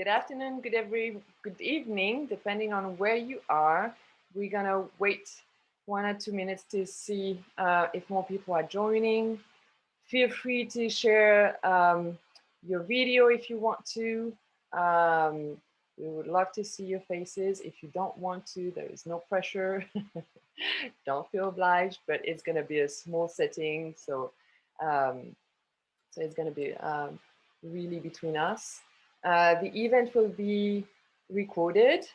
afternoon, good evening, depending on where you are. We're gonna wait 1 or 2 minutes to see if more people are joining. Feel free to share your video if you want to. We would love to see your faces. If you don't want to, there is no pressure. Don't feel obliged, but it's gonna be a small setting, so it's gonna be really between us. The event will be recorded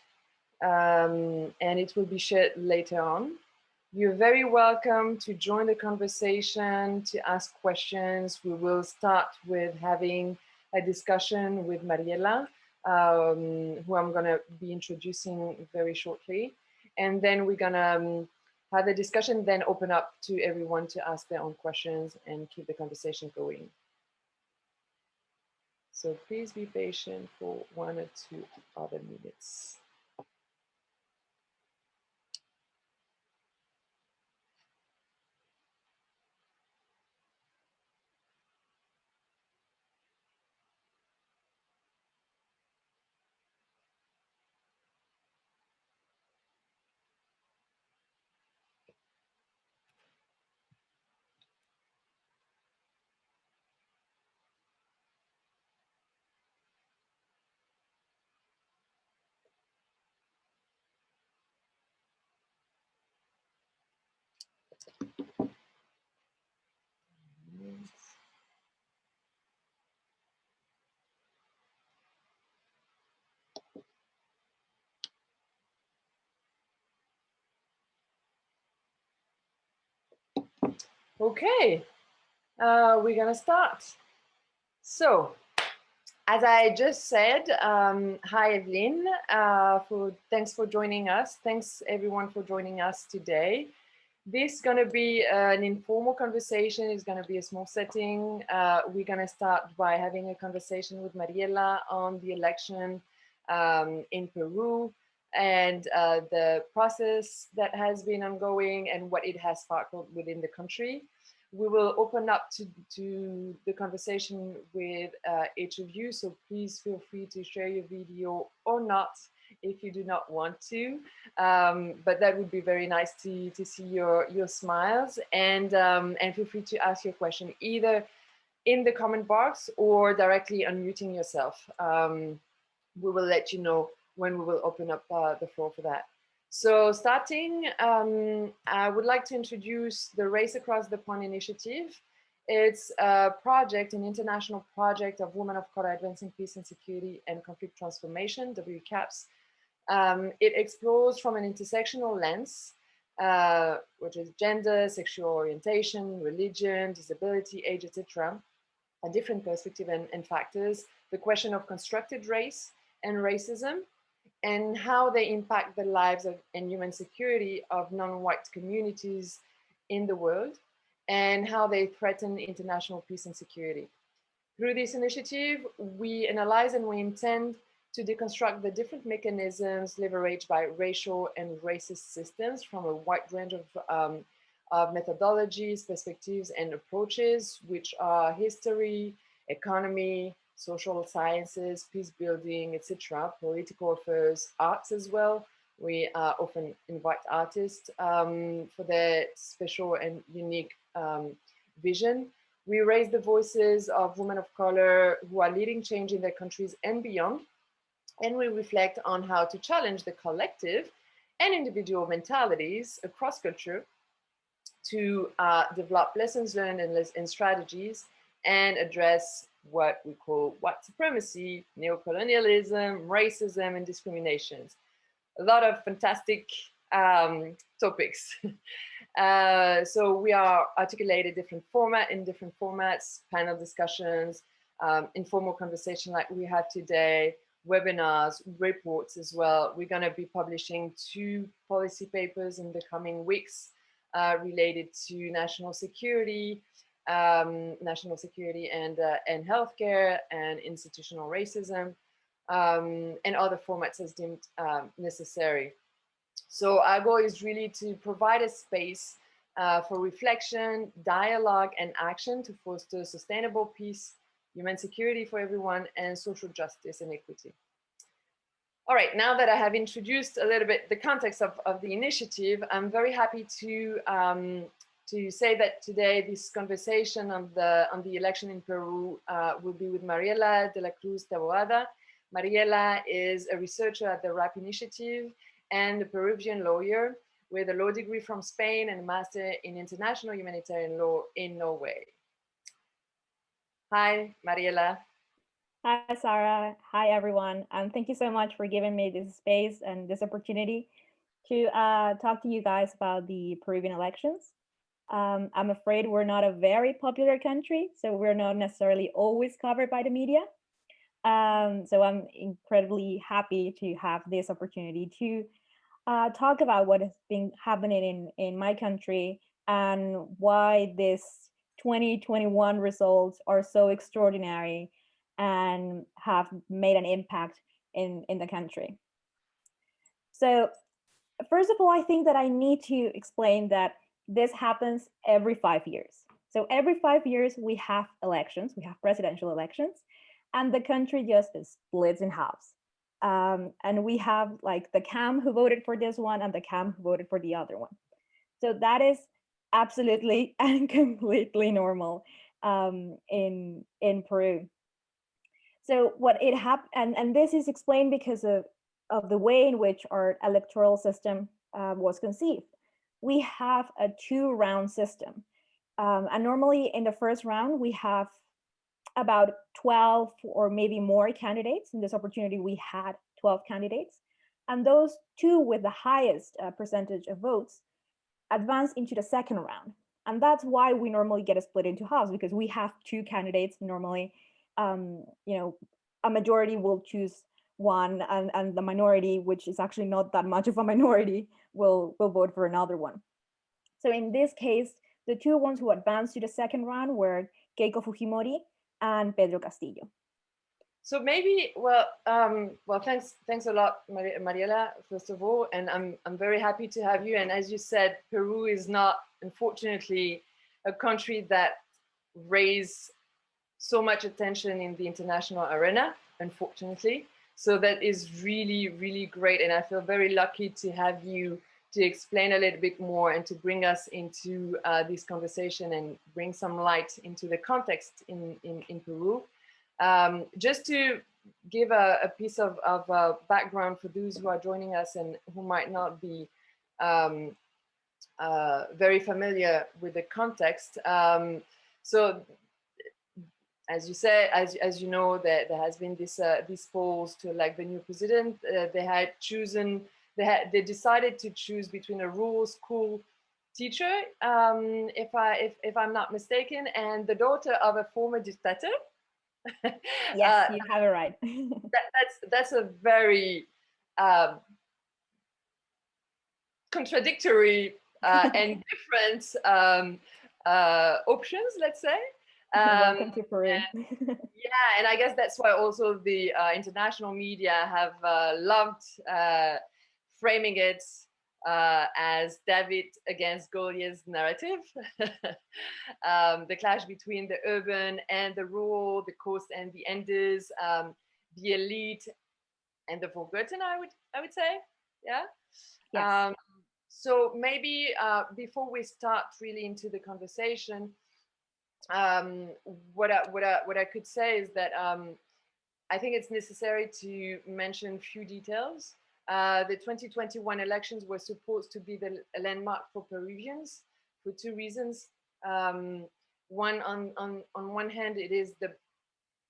and it will be shared later on. You're very welcome to join the conversation, to ask questions. We will start with having a discussion with Mariella, who I'm gonna be introducing very shortly. And then we're gonna have the discussion, then open up to everyone to ask their own questions and keep the conversation going. So please be patient for 1 or 2 other minutes. Okay, we're gonna start. So, as I just said, hi Evelyn, thanks for joining us. Thanks everyone for joining us today. This is gonna be an informal conversation. It's gonna be a small setting. We're gonna start by having a conversation with Mariella on the election in Peru and the process that has been ongoing and what it has sparkled within the country. We will open up to the conversation with each of you, so please feel free to share your video or not if you do not want to, but that would be very nice to see your smiles, and feel free to ask your question either in the comment box or directly unmuting yourself. We will let you know when we will open up the floor for that. So starting, I would like to introduce the Race Across the Pond Initiative. It's a project, an international project of women of color advancing peace and security and conflict transformation, WCAPS. It explores from an intersectional lens, which is gender, sexual orientation, religion, disability, age, etc., a different perspective and factors, the question of constructed race and racism, and how they impact the lives and human security of non-white communities in the world, and how they threaten international peace and security. Through this initiative, we analyze and we intend to deconstruct the different mechanisms leveraged by racial and racist systems from a wide range of methodologies, perspectives, and approaches, which are history, economy, social sciences, peace building, etc., political affairs, arts as well. We often invite artists for their special and unique vision. We raise the voices of women of color who are leading change in their countries and beyond. And we reflect on how to challenge the collective and individual mentalities across culture to develop lessons learned and strategies and address what we call white supremacy, neocolonialism, racism, and discriminations. A lot of fantastic topics. So we are articulated different formats, panel discussions, informal conversation like we had today, webinars, reports as well. We're going to be publishing 2 policy papers in the coming weeks related to national security and healthcare and institutional racism, and other formats as deemed necessary. So our goal is really to provide a space for reflection, dialogue, and action to foster sustainable peace, human security for everyone, and social justice and equity. All right, now that I have introduced a little bit the context of the initiative, I'm very happy to say that today this conversation on the election in Peru will be with Mariella de la Cruz Taboada. Mariella is a researcher at the RAP Initiative and a Peruvian lawyer with a law degree from Spain and a master in international humanitarian law in Norway. Hi, Mariella. Hi, Sarah. Hi, everyone. Thank you so much for giving me this space and this opportunity to talk to you guys about the Peruvian elections. I'm afraid we're not a very popular country, so we're not necessarily always covered by the media. So I'm incredibly happy to have this opportunity to talk about what has been happening in my country and why this 2021 results are so extraordinary and have made an impact in the country. So first of all, I think that I need to explain that this happens every 5 years. So every 5 years we have elections, we have presidential elections, and the country just splits in halves. And we have like the camp who voted for this one and the camp who voted for the other one. So that is absolutely and completely normal in Peru. So what it happened, and this is explained because of the way in which our electoral system was conceived. We have a 2-round system. And normally in the first round, we have about 12 or maybe more candidates. In this opportunity, we had 12 candidates. And those 2 with the highest percentage of votes advance into the second round. And that's why we normally get a split into halves, because we have 2 candidates normally. A majority will choose one, and the minority, which is actually not that much of a minority, will vote for another one. So in this case, the 2 ones who advanced to the second round were Keiko Fujimori and Pedro Castillo. So maybe, thanks a lot, Mariella, first of all, and I'm very happy to have you. And as you said, Peru is not, unfortunately, a country that raise so much attention in the international arena, unfortunately. So that is really, really great. And I feel very lucky to have you to explain a little bit more and to bring us into this conversation and bring some light into the context in Peru. Just to give a piece of background for those who are joining us and who might not be very familiar with the context. So as you said, as you know, there has been these polls to elect the new president. They decided to choose between a rural school teacher, if I'm not mistaken, and the daughter of a former dictator. Yes, you have it right. That's a very contradictory and different options, let's say. Welcome to Peru. And I guess that's why also the international media have loved framing it as David against Goliath's narrative. The clash between the urban and the rural, the coast and the Andes, the elite and the forgotten, I would say. Yeah. Yes. So maybe before we start really into the conversation, what I could say is that I think it's necessary to mention a few details. The 2021 elections were supposed to be a landmark for Peruvians for 2 reasons. One, on one hand, it is the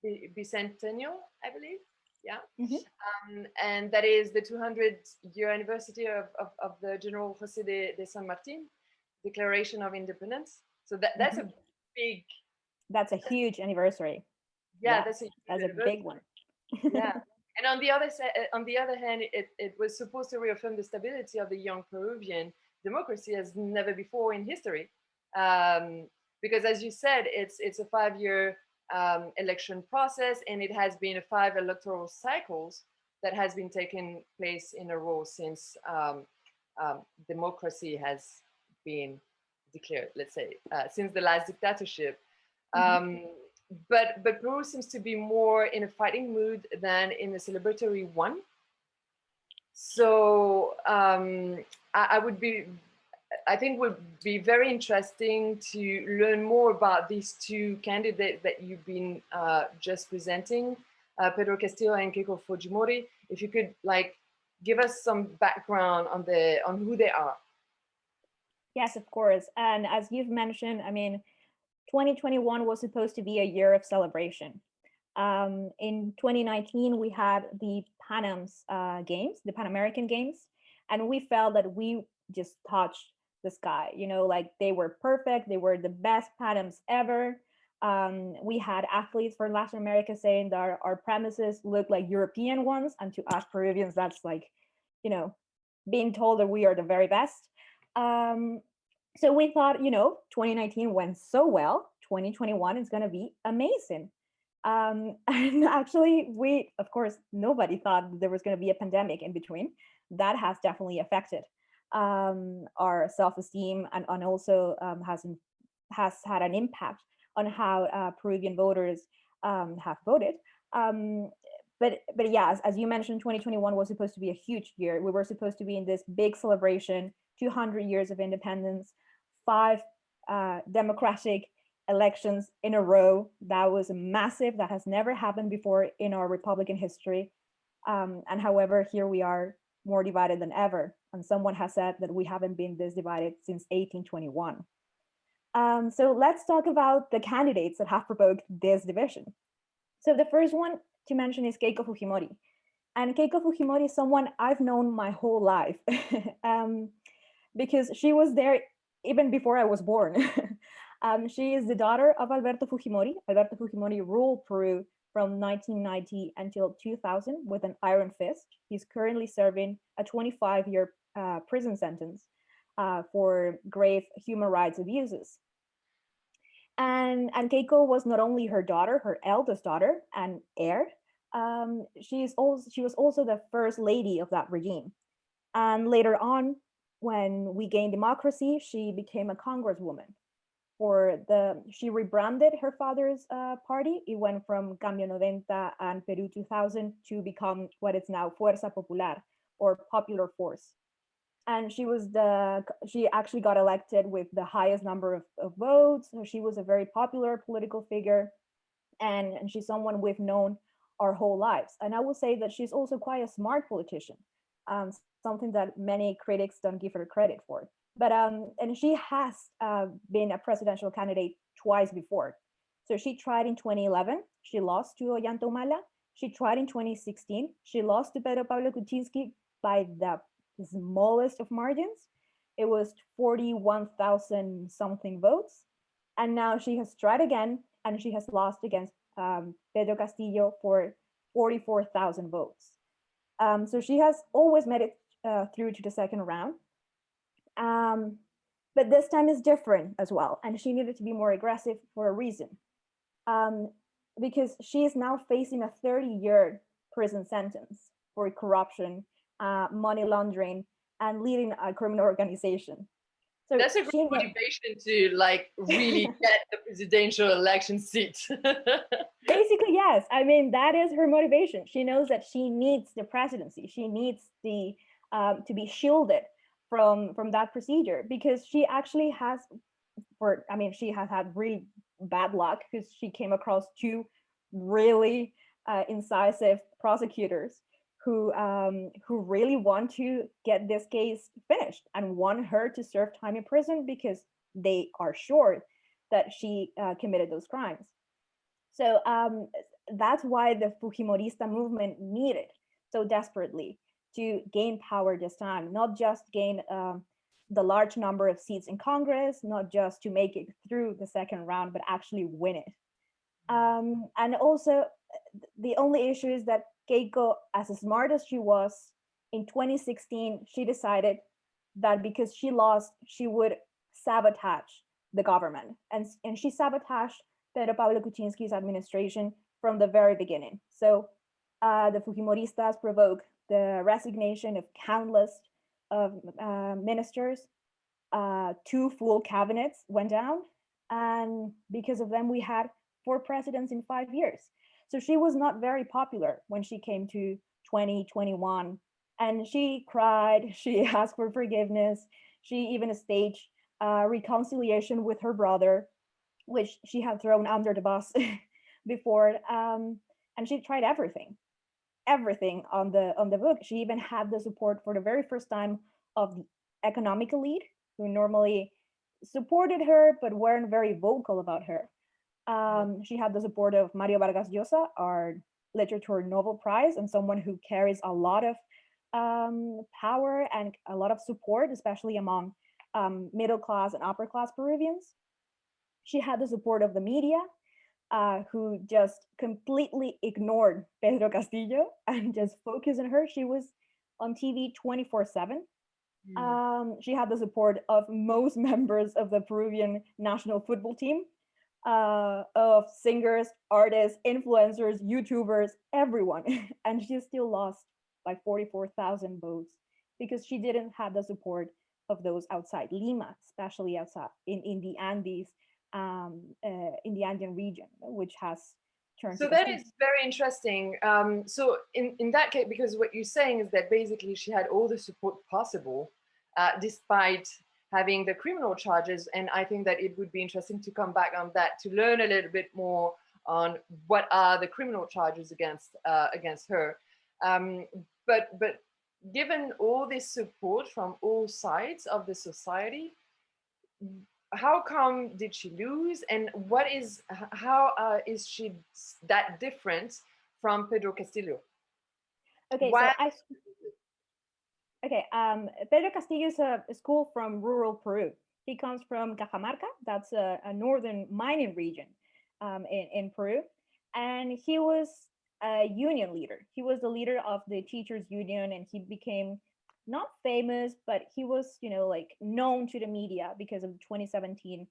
bicentennial, I believe. Yeah. Mm-hmm. And that is the 200-year anniversary of the General José de San Martin Declaration of Independence. So that's mm-hmm. That's a huge anniversary. Yeah, that's a big one. Yeah. And on the other hand, it was supposed to reaffirm the stability of the young Peruvian democracy as never before in history. Because as you said, it's a 5-year election process, and it has been 5 electoral cycles that has been taking place in a row since democracy has been declared, let's say, since the last dictatorship. Mm-hmm. But Peru seems to be more in a fighting mood than in a celebratory one. So I think would be very interesting to learn more about these two candidates that you've been just presenting, Pedro Castillo and Keiko Fujimori. If you could like give us some background on who they are. Yes, of course. And as you've mentioned, I mean, 2021 was supposed to be a year of celebration. In 2019, we had the Panam's Games, the Pan American Games, and we felt that we just touched the sky. You know, like they were perfect. They were the best Panams ever. We had athletes from Latin America saying that our premises look like European ones, and to us Peruvians, that's like, you know, being told that we are the very best. So we thought, 2019 went so well. 2021 is going to be amazing. And actually, of course, nobody thought there was going to be a pandemic in between. That has definitely affected our self-esteem, and also has had an impact on how Peruvian voters have voted. But yeah, as you mentioned, 2021 was supposed to be a huge year. We were supposed to be in this big celebration, 200 years of independence, 5 democratic elections in a row. That was massive. That has never happened before in our Republican history. And however, here we are, more divided than ever. And someone has said that we haven't been this divided since 1821. So let's talk about the candidates that have provoked this division. So the first one to mention is Keiko Fujimori. And Keiko Fujimori is someone I've known my whole life because she was there even before I was born. She is the daughter of Alberto Fujimori. Alberto Fujimori ruled Peru from 1990 until 2000 with an iron fist. He's currently serving a 25-year prison sentence for grave human rights abuses. And Keiko was not only her daughter, her eldest daughter and heir. She was also the first lady of that regime. And later on, when we gained democracy, she became a congresswoman. She rebranded her father's party. It went from Cambio 90 and Peru 2000 to become what is now Fuerza Popular, or Popular Force. And she actually got elected with the highest number of votes. So she was a very popular political figure, and she's someone we've known our whole lives. And I will say that she's also quite a smart politician, something that many critics don't give her credit for. But and she has been a presidential candidate twice before. So she tried in 2011, she lost to Ollanta. She tried in 2016, she lost to Pedro Pablo Kuczynski by the smallest of margins. It was 41,000 something votes. And now she has tried again, and she has lost against Pedro Castillo for 44,000 votes. So she has always made it through to the second round. But this time is different as well. And she needed to be more aggressive for a reason. Because she is now facing a 30-year prison sentence for corruption, money laundering, and leading a criminal organization. So that's a great motivation to like really get the presidential election seat. Basically, yes. I mean, that is her motivation. She knows that she needs the presidency. She needs to be shielded from that procedure, because she actually has she has had really bad luck, because she came across 2 really incisive prosecutors who really want to get this case finished and want her to serve time in prison because they are sure that she committed those crimes. So that's why the Fujimorista movement needed so desperately to gain power this time, not just gain the large number of seats in Congress, not just to make it through the second round, but actually win it. And also, the only issue is that Keiko, as smart as she was, in 2016, she decided that because she lost, she would sabotage the government. And she sabotaged Pedro Pablo Kuczynski's administration from the very beginning. So the Fujimoristas provoked the resignation of countless of ministers. 2 full cabinets went down. And because of them, we had 4 presidents in 5 years. So she was not very popular when she came to 2021 And she cried, she asked for forgiveness, she even staged reconciliation with her brother, which she had thrown under the bus before. And she tried everything on the book. She even had the support for the very first time of the economic elite, who normally supported her but weren't very vocal about her. She had the support of Mario Vargas Llosa, our literature Nobel Prize, and someone who carries a lot of power and a lot of support, especially among middle class and upper class Peruvians. She had the support of the media, who just completely ignored Pedro Castillo and just focused on her. She was on TV 24/7. She had the support of most members of the Peruvian national football team, of singers, artists, influencers, YouTubers, everyone. And she still lost by 44,000 votes because she didn't have the support of those outside Lima, especially outside in the Andes, in the Andean region, which has turned So to that Castillo. is very interesting. So in that case, because what you're saying is that basically she had all the support possible, despite having the criminal charges. And I think that it would be interesting to come back on that to learn a little bit more on what are the criminal charges against her. Um, but given all this support from all sides of the society, how come did she lose, and what is how is she that different from Pedro Castillo? Okay, Why? so Pedro Castillo is a school from rural Peru. He comes from Cajamarca, that's a northern mining region in Peru. And he was a union leader. He was the leader of the teachers' union, and he became not famous, but he was, like known to the media because of the 2017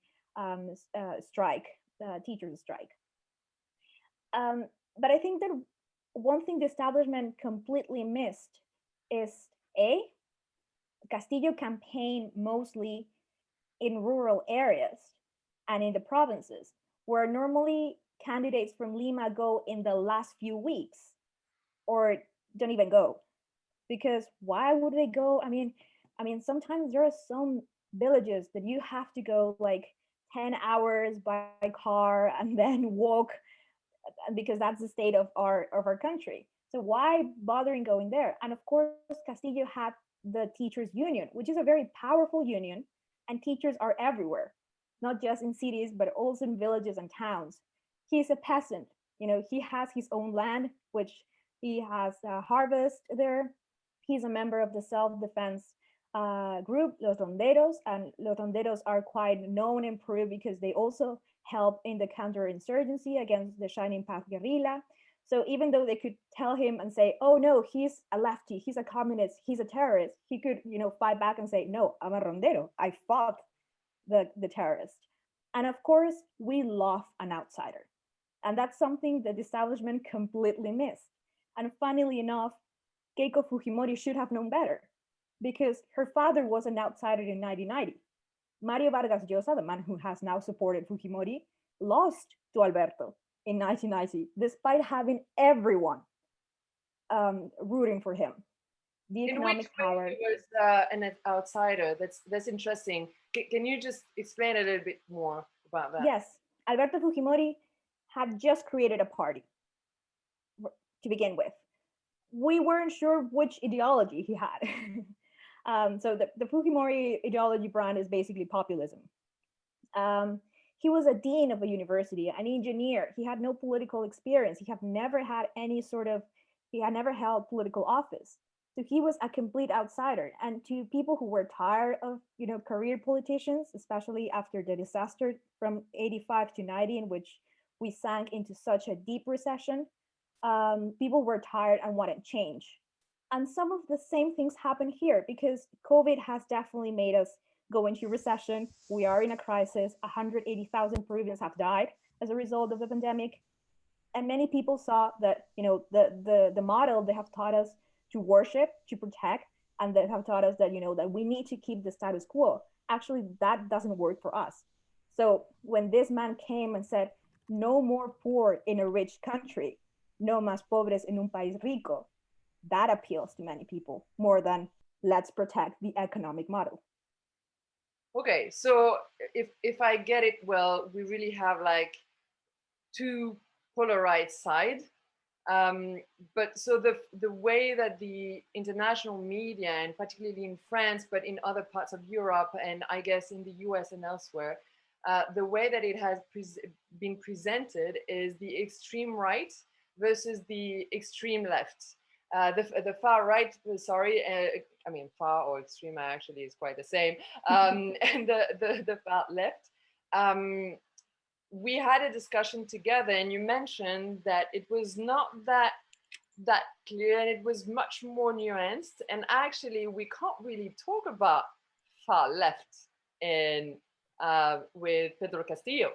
strike, teachers' strike. But I think that one thing the establishment completely missed is A, Castillo campaigned mostly in rural areas and in the provinces, where normally candidates from Lima go in the last few weeks or don't even go. Because why would they go? I mean, sometimes there are some villages that you have to go like 10 hours by car and then walk, because that's the state of our country. So why bothering going there? And of course, Castillo had the teachers union, which is a very powerful union, and teachers are everywhere, not just in cities but also in villages and towns. He's a peasant, he has his own land, which he has harvest there. He's a member of the self-defense group Los Ronderos, and Los Ronderos are quite known in Peru because they also help in the counterinsurgency against the Shining Path guerrilla. So even though they could tell him and say, "Oh no, he's a lefty, he's a communist, he's a terrorist," he could, fight back and say, "No, I'm a rondero. I fought the terrorist." And of course, we love an outsider, and that's something that the establishment completely missed. And funnily enough, Keiko Fujimori should have known better, because her father was an outsider in 1990. Mario Vargas Llosa, the man who has now supported Fujimori, lost to Alberto in 1990, despite having everyone rooting for him. The In which economic way power. he was an outsider? That's interesting. Can you just explain a little bit more about that? Yes, Alberto Fujimori had just created a party to begin with. We weren't sure which ideology he had. So the Fujimori ideology brand is basically populism. He was a dean of a university, an engineer. He had no political experience. He had never held political office. So he was a complete outsider. And to people who were tired of, career politicians, especially after the disaster from 85 to 90, in which we sank into such a deep recession, people were tired and wanted change. And some of the same things happen here, because COVID has definitely made us go into recession. We are in a crisis. 180,000 Peruvians have died as a result of the pandemic. And many people saw that, the model they have taught us to worship, to protect, and they have taught us that, that we need to keep the status quo. Actually, that doesn't work for us. So when this man came and said, "No more poor in a rich country, no más pobres en un país rico," that appeals to many people more than let's protect the economic model. Okay, so if I get it well, we really have like two polarized sides. But so the way that the international media, and particularly in France, but in other parts of Europe, and I guess in the US and elsewhere, the way that it has been presented is the extreme right versus the extreme left. The far right, sorry, I mean, far or extreme actually is quite the same, and the far left. We had a discussion together, and you mentioned that it was not that clear, and it was much more nuanced. And actually, we can't really talk about far left in with Pedro Castillo.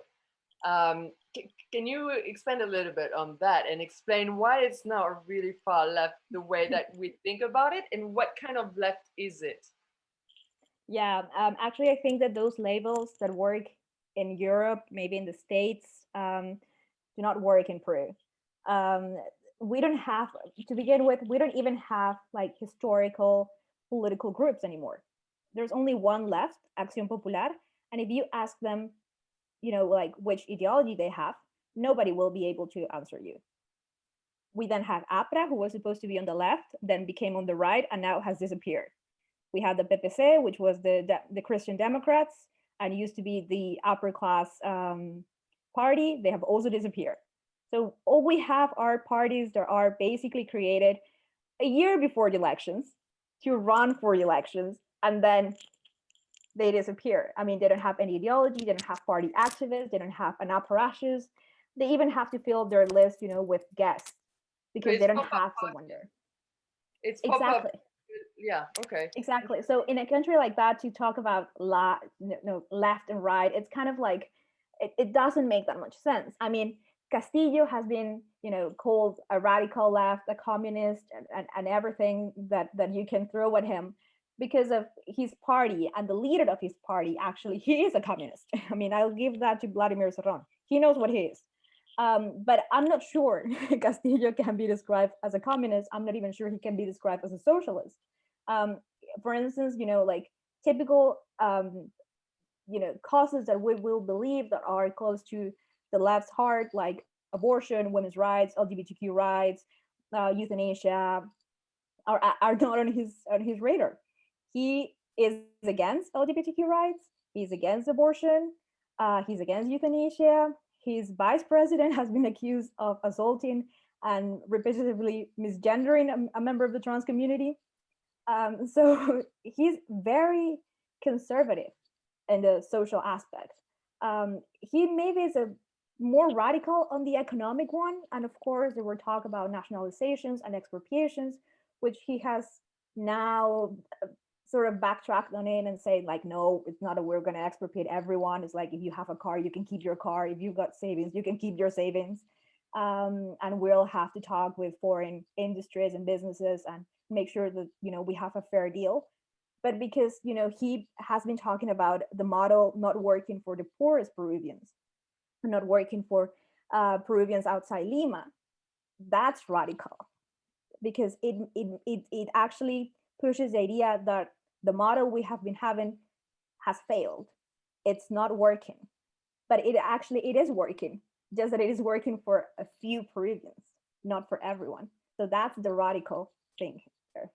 Can you expand a little bit on that and explain why it's not really far left the way that we think about it, and what kind of left is it? Yeah, actually, I think that those labels that work in Europe, maybe in the States, do not work in Peru. We don't have, to begin with, we don't even have like historical political groups anymore. There's only one left, Acción Popular. And if you ask them, like which ideology they have, nobody will be able to answer you. We then have APRA, who was supposed to be on the left, then became on the right, and now has disappeared. We have the PPC, which was the Christian Democrats, and used to be the upper class party. They have also disappeared. So all we have are parties that are basically created a year before the elections to run for the elections, and then they disappear. I mean, they don't have any ideology, they don't have party activists, they don't have an apparatus. They even have to fill their list, with guests because they don't have someone there. It's exactly. Yeah, okay. Exactly. So in a country like that, to talk about left and right, it's kind of like it doesn't make that much sense. I mean, Castillo has been, called a radical left, a communist, and everything that you can throw at him because of his party, and the leader of his party, actually, he is a communist. I mean, I'll give that to Vladimir Serrón. He knows what he is. But I'm not sure Castillo can be described as a communist. I'm not even sure he can be described as a socialist. For instance, like typical, causes that we will believe that are close to the left's heart, like abortion, women's rights, LGBTQ rights, euthanasia, are not on his radar. He is against LGBTQ rights. He's against abortion. He's against euthanasia. His vice president has been accused of assaulting and repetitively misgendering a member of the trans community. So he's very conservative in the social aspect. He maybe is a more radical on the economic one. And of course, there were talk about nationalizations and expropriations, which he has now sort of backtracked on it and say like, no, it's not we're going to expropriate everyone. It's like, if you have a car, you can keep your car. If you've got savings, you can keep your savings. And we'll have to talk with foreign industries and businesses and make sure that, we have a fair deal. But because, he has been talking about the model not working for the poorest Peruvians, not working for Peruvians outside Lima, that's radical, because it actually pushes the idea that the model we have been having has failed. It's not working, but it is working, just that it is working for a few Peruvians, not for everyone. So that's the radical thing here.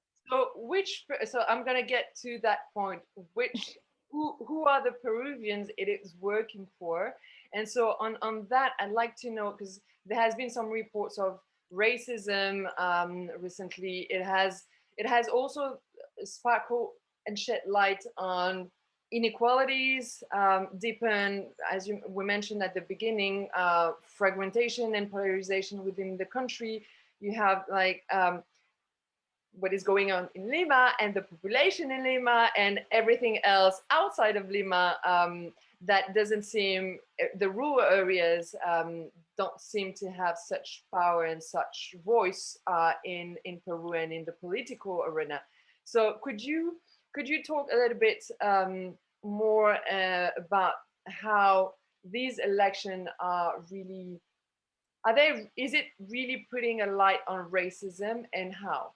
So I'm gonna get to that point. Who are the Peruvians it is working for? And so on that, I'd like to know, because there has been some reports of racism recently. It has also sparkled and shed light on inequalities, deepen, as we mentioned at the beginning, fragmentation and polarization within the country. You have like what is going on in Lima and the population in Lima and everything else outside of Lima that doesn't seem, the rural areas don't seem to have such power and such voice in Peru and in the political arena. So could you talk a little bit more about how these elections are really, is it really putting a light on racism, and how?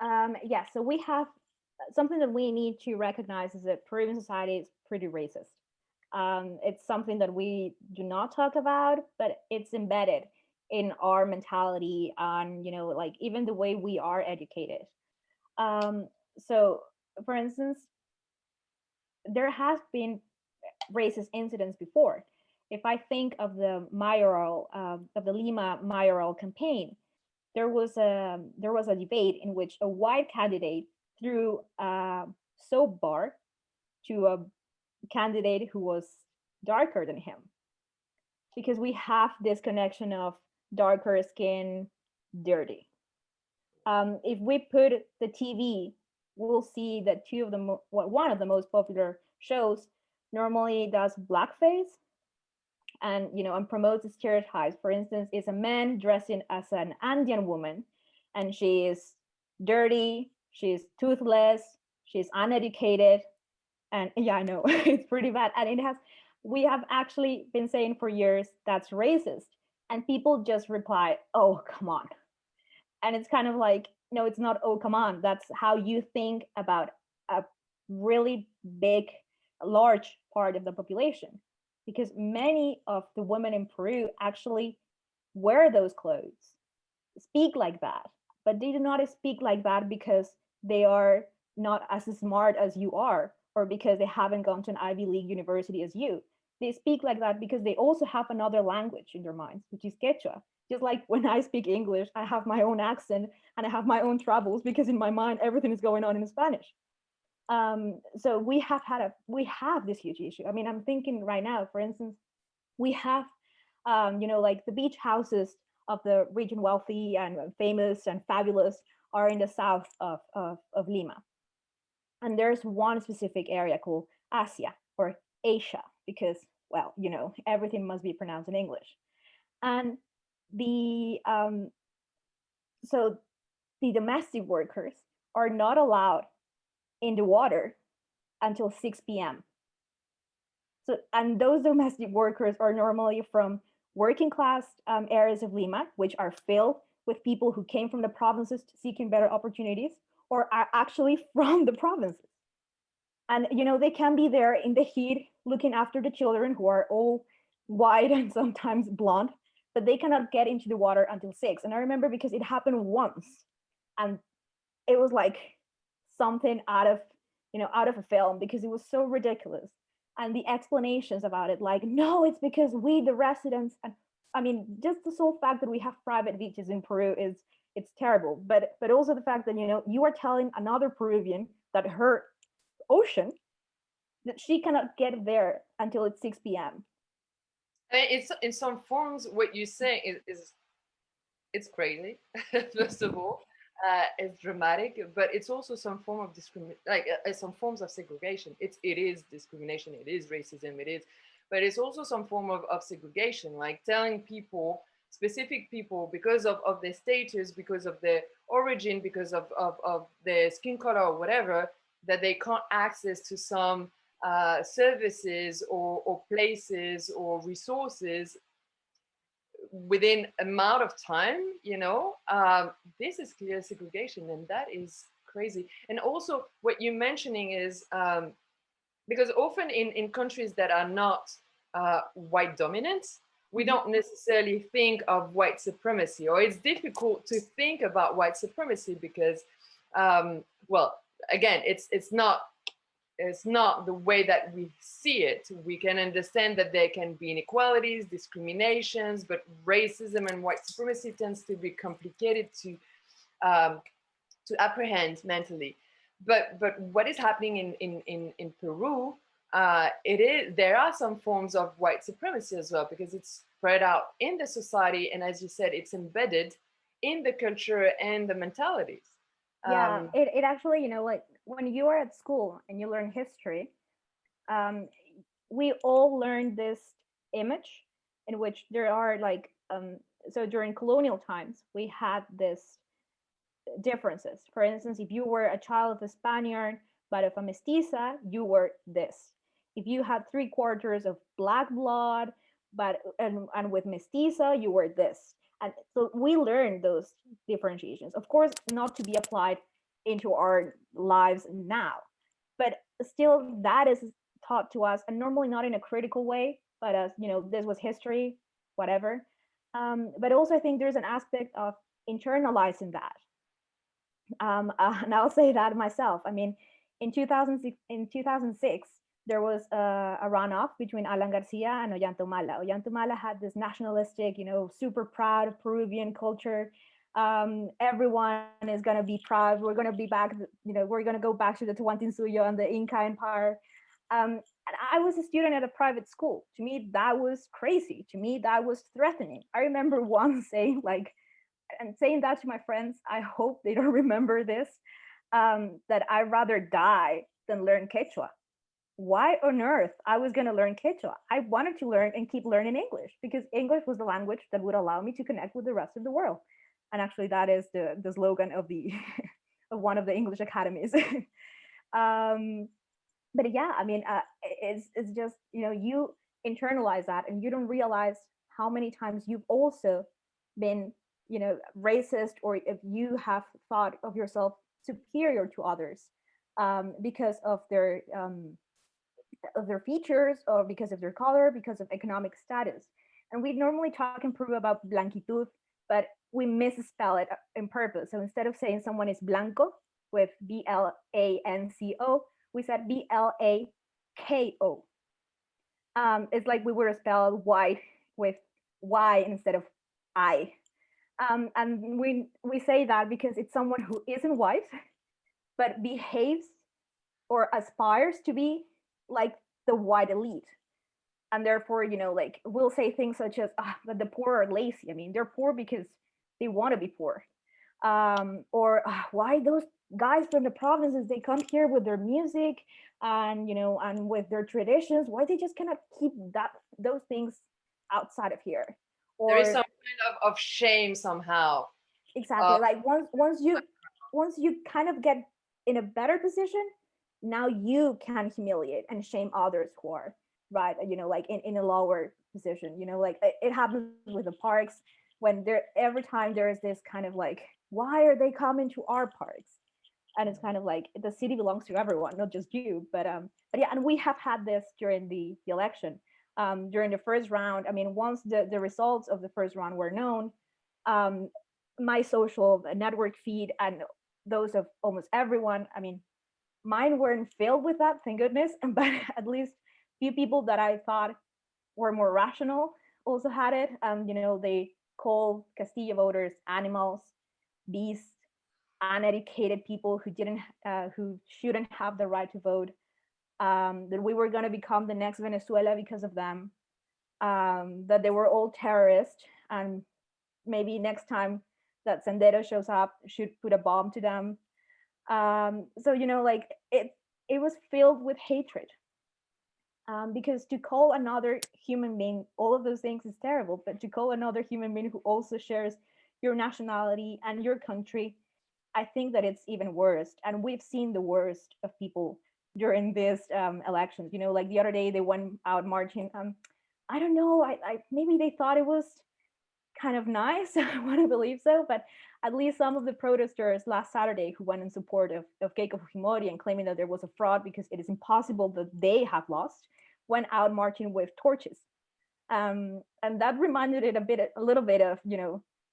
Yeah, so we have something that we need to recognize is that Peruvian society is pretty racist. It's something that we do not talk about, but it's embedded in our mentality and, you know, like even the way we are educated. Um, so, for instance, there has been racist incidents before. If I think of the of the Lima mayoral campaign, there was a debate in which a white candidate threw a soap bar to a candidate who was darker than him, because we have this connection of darker skin, dirty. If we put the TV, we'll see that one of the most popular shows normally does blackface and, you know, and promotes stereotypes. For instance, is a man dressing as an Andean woman, and she is dirty, she's toothless, she's uneducated, and yeah, I know it's pretty bad. And we have actually been saying for years that's racist, and people just reply, "Oh, come on," and it's kind of like, no, it's not. Oh, come on, that's how you think about a really big, large part of the population, because many of the women in Peru actually wear those clothes, speak like that, but they do not speak like that because they are not as smart as you are, or because they haven't gone to an Ivy League university as you. They speak like that because they also have another language in their minds, which is Quechua. Just like when I speak English, I have my own accent and I have my own troubles because in my mind everything is going on in Spanish. So we have this huge issue. I mean, I'm thinking right now, for instance, we have you know, like the beach houses of the region wealthy and famous and fabulous are in the south of Lima. And there's one specific area called Asia or Asia, because, well, you know, everything must be pronounced in English. And the so the domestic workers are not allowed in the water until 6 p.m. So, and those domestic workers are normally from working class areas of Lima, which are filled with people who came from the provinces seeking better opportunities, or are actually from the provinces. And, you know, they can be there in the heat looking after the children who are all white and sometimes blonde, but they cannot get into the water until 6. And I remember because it happened once, and it was like something out of, you know, out of a film, because it was so ridiculous. And the explanations about it, like, no, it's because we the residents, and I mean, just the sole fact that we have private beaches in Peru is, it's terrible. But also the fact that, you know, you are telling another Peruvian that her ocean, that she cannot get there until it's 6 p.m. I mean, it's in some forms what you say is it's crazy. First of all, it's dramatic, but it's also some form of discrimination, like some forms of segregation. It is discrimination, it is racism, it is, but it's also some form of segregation, like telling people, specific people, because of their status, because of their origin, because of their skin color or whatever, that they can't access to some services or places or resources within amount of time, you know. This is clear segregation, and that is crazy. And also what you're mentioning is because often in countries that are not white dominant, we don't necessarily think of white supremacy, or it's difficult to think about white supremacy because well, again, it's not the way that we see it. We can understand that there can be inequalities, discriminations, but racism and white supremacy tends to be complicated to apprehend mentally. But what is happening in Peru? There are some forms of white supremacy as well, because it's spread out in the society, and as you said, it's embedded in the culture and the mentalities. Yeah, it actually, you know, like when you are at school and you learn history, we all learn this image in which there are like, so during colonial times, we had this differences. For instance, if you were a child of a Spaniard, but of a mestiza, you were this. If you had 3/4 of black blood, but and with mestiza, you were this. And so we learned those differentiations. Of course, not to be applied into our lives now. But still, that is taught to us, and normally not in a critical way, but as this was history, whatever. But also, I think there's an aspect of internalizing that. And I'll say that myself. I mean, in 2006, there was a runoff between Alan Garcia and Ollantumala. Ollantumala had this nationalistic, super proud of Peruvian culture. Everyone is going to be proud. We're going to be back, we're going to go back to the Tahuantinsuyo and the Inca Empire. And I was a student at a private school. To me, that was crazy. To me, that was threatening. I remember once saying, like, and saying that to my friends, I hope they don't remember this, that I'd rather die than learn Quechua. Why on earth I was going to learn Quechua? I wanted to learn and keep learning English because English was the language that would allow me to connect with the rest of the world. And actually, that is the slogan of the of one of the English academies. But yeah, I mean, it's just you internalize that, and you don't realize how many times you've also been racist, or if you have thought of yourself superior to others because of their features, or because of their color, because of economic status. And we normally talk in Peru about blanquitud, but we misspell it in purpose. So instead of saying someone is blanco with BLANCO, we said BLAKO. It's like we were spelled white with Y instead of I. And we say that because it's someone who isn't white, but behaves or aspires to be like the white elite. And therefore, like we'll say things such as, but the poor are lazy. I mean, they're poor because they want to be poor. Or why those guys from the provinces, they come here with their music and, and with their traditions, why they just cannot keep those things outside of here? Or there is some kind of shame somehow. Exactly. Like once you kind of get in a better position, now you can humiliate and shame others who are right, like in a lower position. Like it happens with the parks, when every time there is this kind of like, why are they coming to our parks? And it's kind of like the city belongs to everyone, not just you. But yeah, and we have had this during the election. During the first round, I mean, once the results of the first round were known, my social network feed and those of almost everyone, I mean, mine weren't filled with that, thank goodness, but at least few people that I thought were more rational also had it. They call Castillo voters animals, beasts, uneducated people who shouldn't have the right to vote, that we were going to become the next Venezuela because of them, that they were all terrorists, and maybe next time that Sendero shows up should put a bomb to them. So like it was filled with hatred, because to call another human being all of those things is terrible, but to call another human being who also shares your nationality and your country, I think that it's even worse. And we've seen the worst of people during these elections. Like the other day they went out marching. I don't know, I maybe they thought it was kind of nice. I want to believe so, but at least some of the protesters last Saturday who went in support of Keiko Fujimori and claiming that there was a fraud because it is impossible that they have lost, went out marching with torches. And that reminded it a little bit of,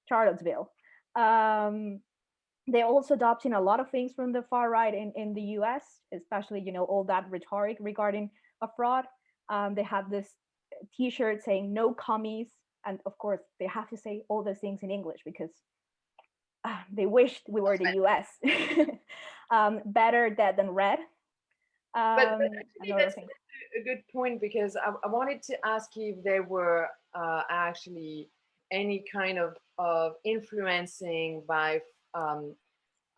Charlottesville. They're also adopting a lot of things from the far right in the US, especially, all that rhetoric regarding a fraud. They have this t-shirt saying no commies. And of course, they have to say all those things in English because they wished we were the US. Better dead than red. But actually, that's a good point, because I wanted to ask you if there were actually any kind of influencing by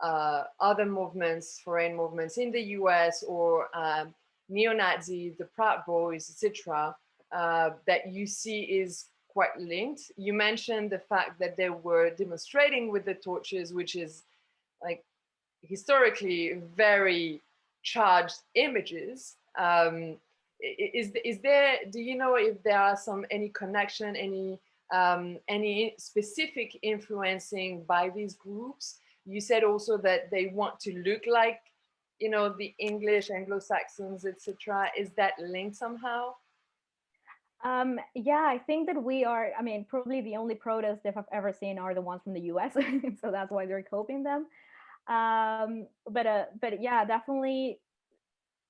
other movements, foreign movements in the US, or neo-Nazis, the Proud Boys, etc., that you see is quite linked. You mentioned the fact that they were demonstrating with the torches, which is like historically very charged images. Is there? Do you know if there are any connection, any specific influencing by these groups you said also that they want to look like, the English, Anglo-Saxons, etc. Is that linked somehow? Yeah, I think that we are, I mean, probably the only protests that I've ever seen are the ones from the US. So that's why they're copying them. But yeah, definitely,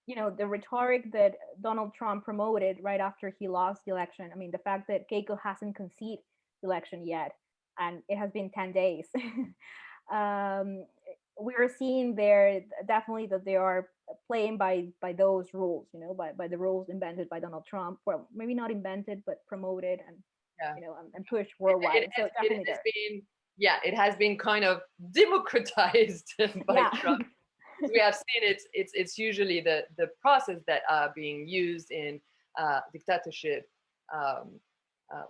the rhetoric that Donald Trump promoted right after he lost the election. I mean, the fact that Keiko hasn't conceded the election yet, and it has been 10 days. um, we are seeing there definitely that they are playing by those rules, by the rules invented by Donald Trump. Well, maybe not invented, but promoted and Yeah. and pushed worldwide. So definitely it has been, yeah, it has been kind of democratized by Trump. We have seen it's usually the process that are being used in dictatorship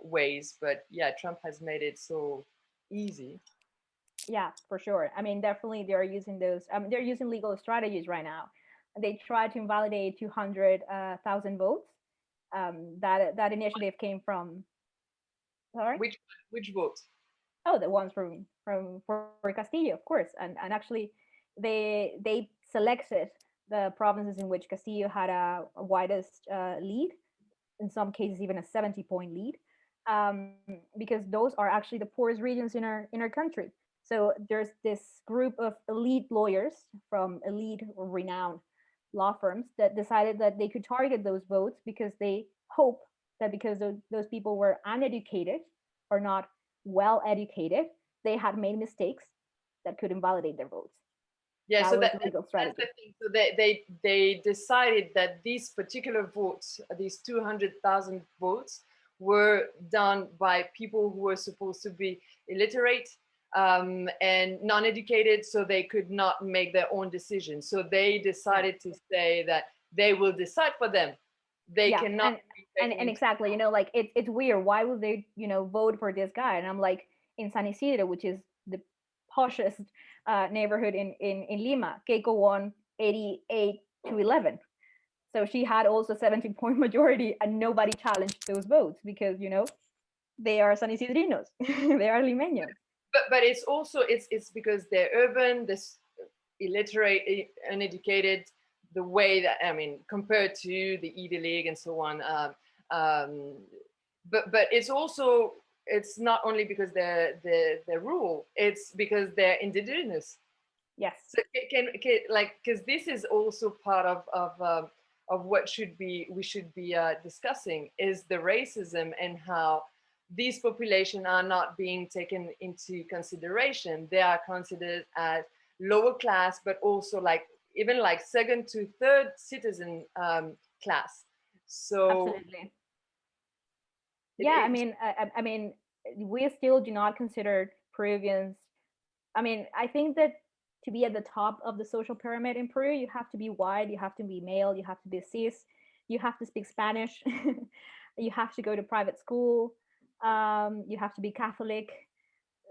ways, but yeah, Trump has made it so easy. Yeah, for sure. I mean, definitely they're using those. They're using legal strategies right now. They try to invalidate 200,000 votes. That initiative came from. Sorry. Which vote? Oh, the ones from for Castillo, of course, and actually, they selected the provinces in which Castillo had a widest lead. In some cases, even a 70-point lead, because those are actually the poorest regions in our country. So there's this group of elite lawyers from elite or renowned law firms that decided that they could target those votes because they hope that because those people were uneducated or not well educated, they had made mistakes that could invalidate their votes. Yeah, that so was the legal strategy. that's the thing. So they decided that these particular votes, these 200,000 votes, were done by people who were supposed to be illiterate and non-educated, so they could not make their own decisions. So they decided to say that they will decide for them. They cannot. And exactly, like it's weird. Why would they, vote for this guy? And I'm like, in San Isidro, which is the poshest neighborhood in Lima, Keiko won 88-11. So she had also 17-point majority, and nobody challenged those votes because they are San Isidrinos, they are limeños. But it's also it's because they're urban, this illiterate, uneducated, the way that, I mean, compared to the Ivy League and so on. But it's also, it's not only because they're rural, it's because they're indigenous. Yes. So can like, because this is also part of what we should be discussing, is the racism and how these populations are not being taken into consideration. They are considered as lower class, but also like even like second to third citizen class. So absolutely. Yeah, I mean, we still do not consider Peruvians. I mean, I think that to be at the top of the social pyramid in Peru, you have to be white, you have to be male, you have to be cis, you have to speak Spanish, you have to go to private school, you have to be Catholic.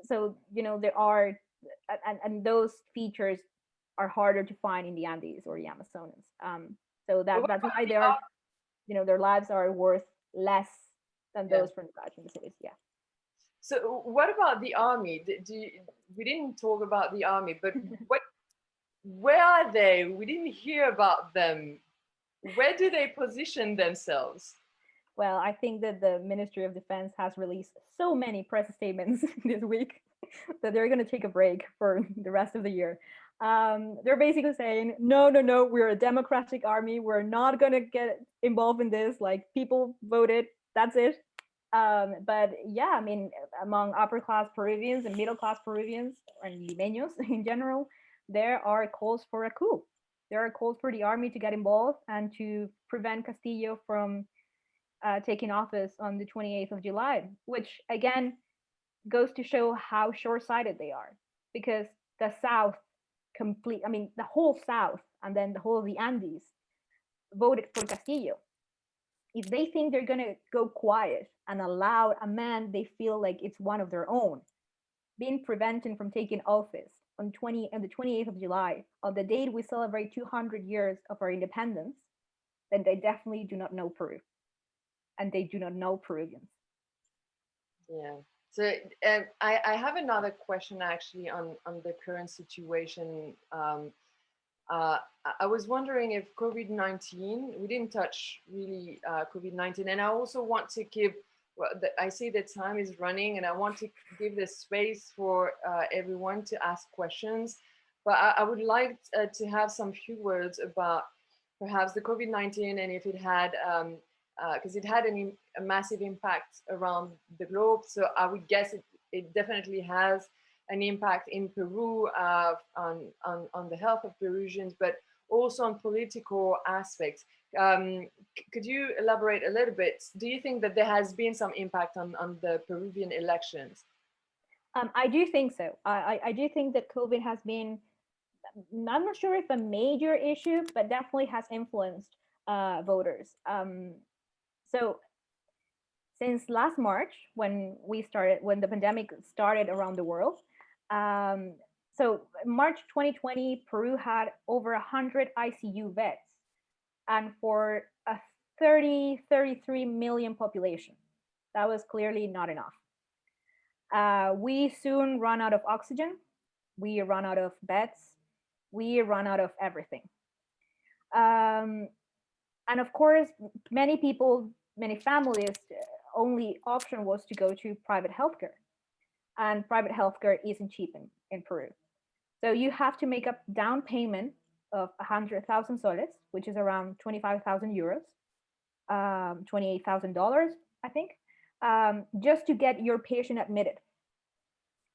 So there are, and those features are harder to find in the Andes or the Amazonas. So that's why they are, their lives are worth less than those from the cities. Yeah. So what about the army? We didn't talk about the army, but where are they? We didn't hear about them. Where do they position themselves? Well, I think that the Ministry of Defense has released so many press statements this week that they're going to take a break for the rest of the year. They're basically saying, no, we're a democratic army. We're not going to get involved in this. Like, people voted. That's it. But yeah, I mean, among upper class Peruvians and middle class Peruvians and limeños in general, there are calls for a coup. There are calls for the army to get involved and to prevent Castillo from taking office on the 28th of July, which again goes to show how short-sighted they are, because the South the whole South and then the whole of the Andes voted for Castillo. If they think they're going to go quiet and allow a man they feel like it's one of their own being prevented from taking office on the 28th of July, on the date we celebrate 200 years of our independence, then they definitely do not know Peru, and they do not know Peruvians. Yeah. So I have another question actually on the current situation. I was wondering if COVID-19, we didn't touch really COVID-19, and I also want to give, well, I see the time is running, and I want to give the space for everyone to ask questions. But I would like to have some few words about perhaps the COVID-19 and if it had, because it had a massive impact around the globe. So I would guess it definitely has an impact in Peru on the health of Peruvians, but also on political aspects. Could you elaborate a little bit? Do you think that there has been some impact on the Peruvian elections? I do think so. I do think that COVID has been, I'm not sure if a major issue, but definitely has influenced voters. So since last March, when the pandemic started around the world, so March 2020, Peru had over 100 ICU beds, and for a 33 million population, that was clearly not enough. We soon run out of oxygen, we run out of beds, we run out of everything. And of course, many families, only option was to go to private healthcare. And private healthcare isn't cheap in Peru. So you have to make a down payment of 100,000 soles, which is around 25,000 euros, $28,000, I think, just to get your patient admitted.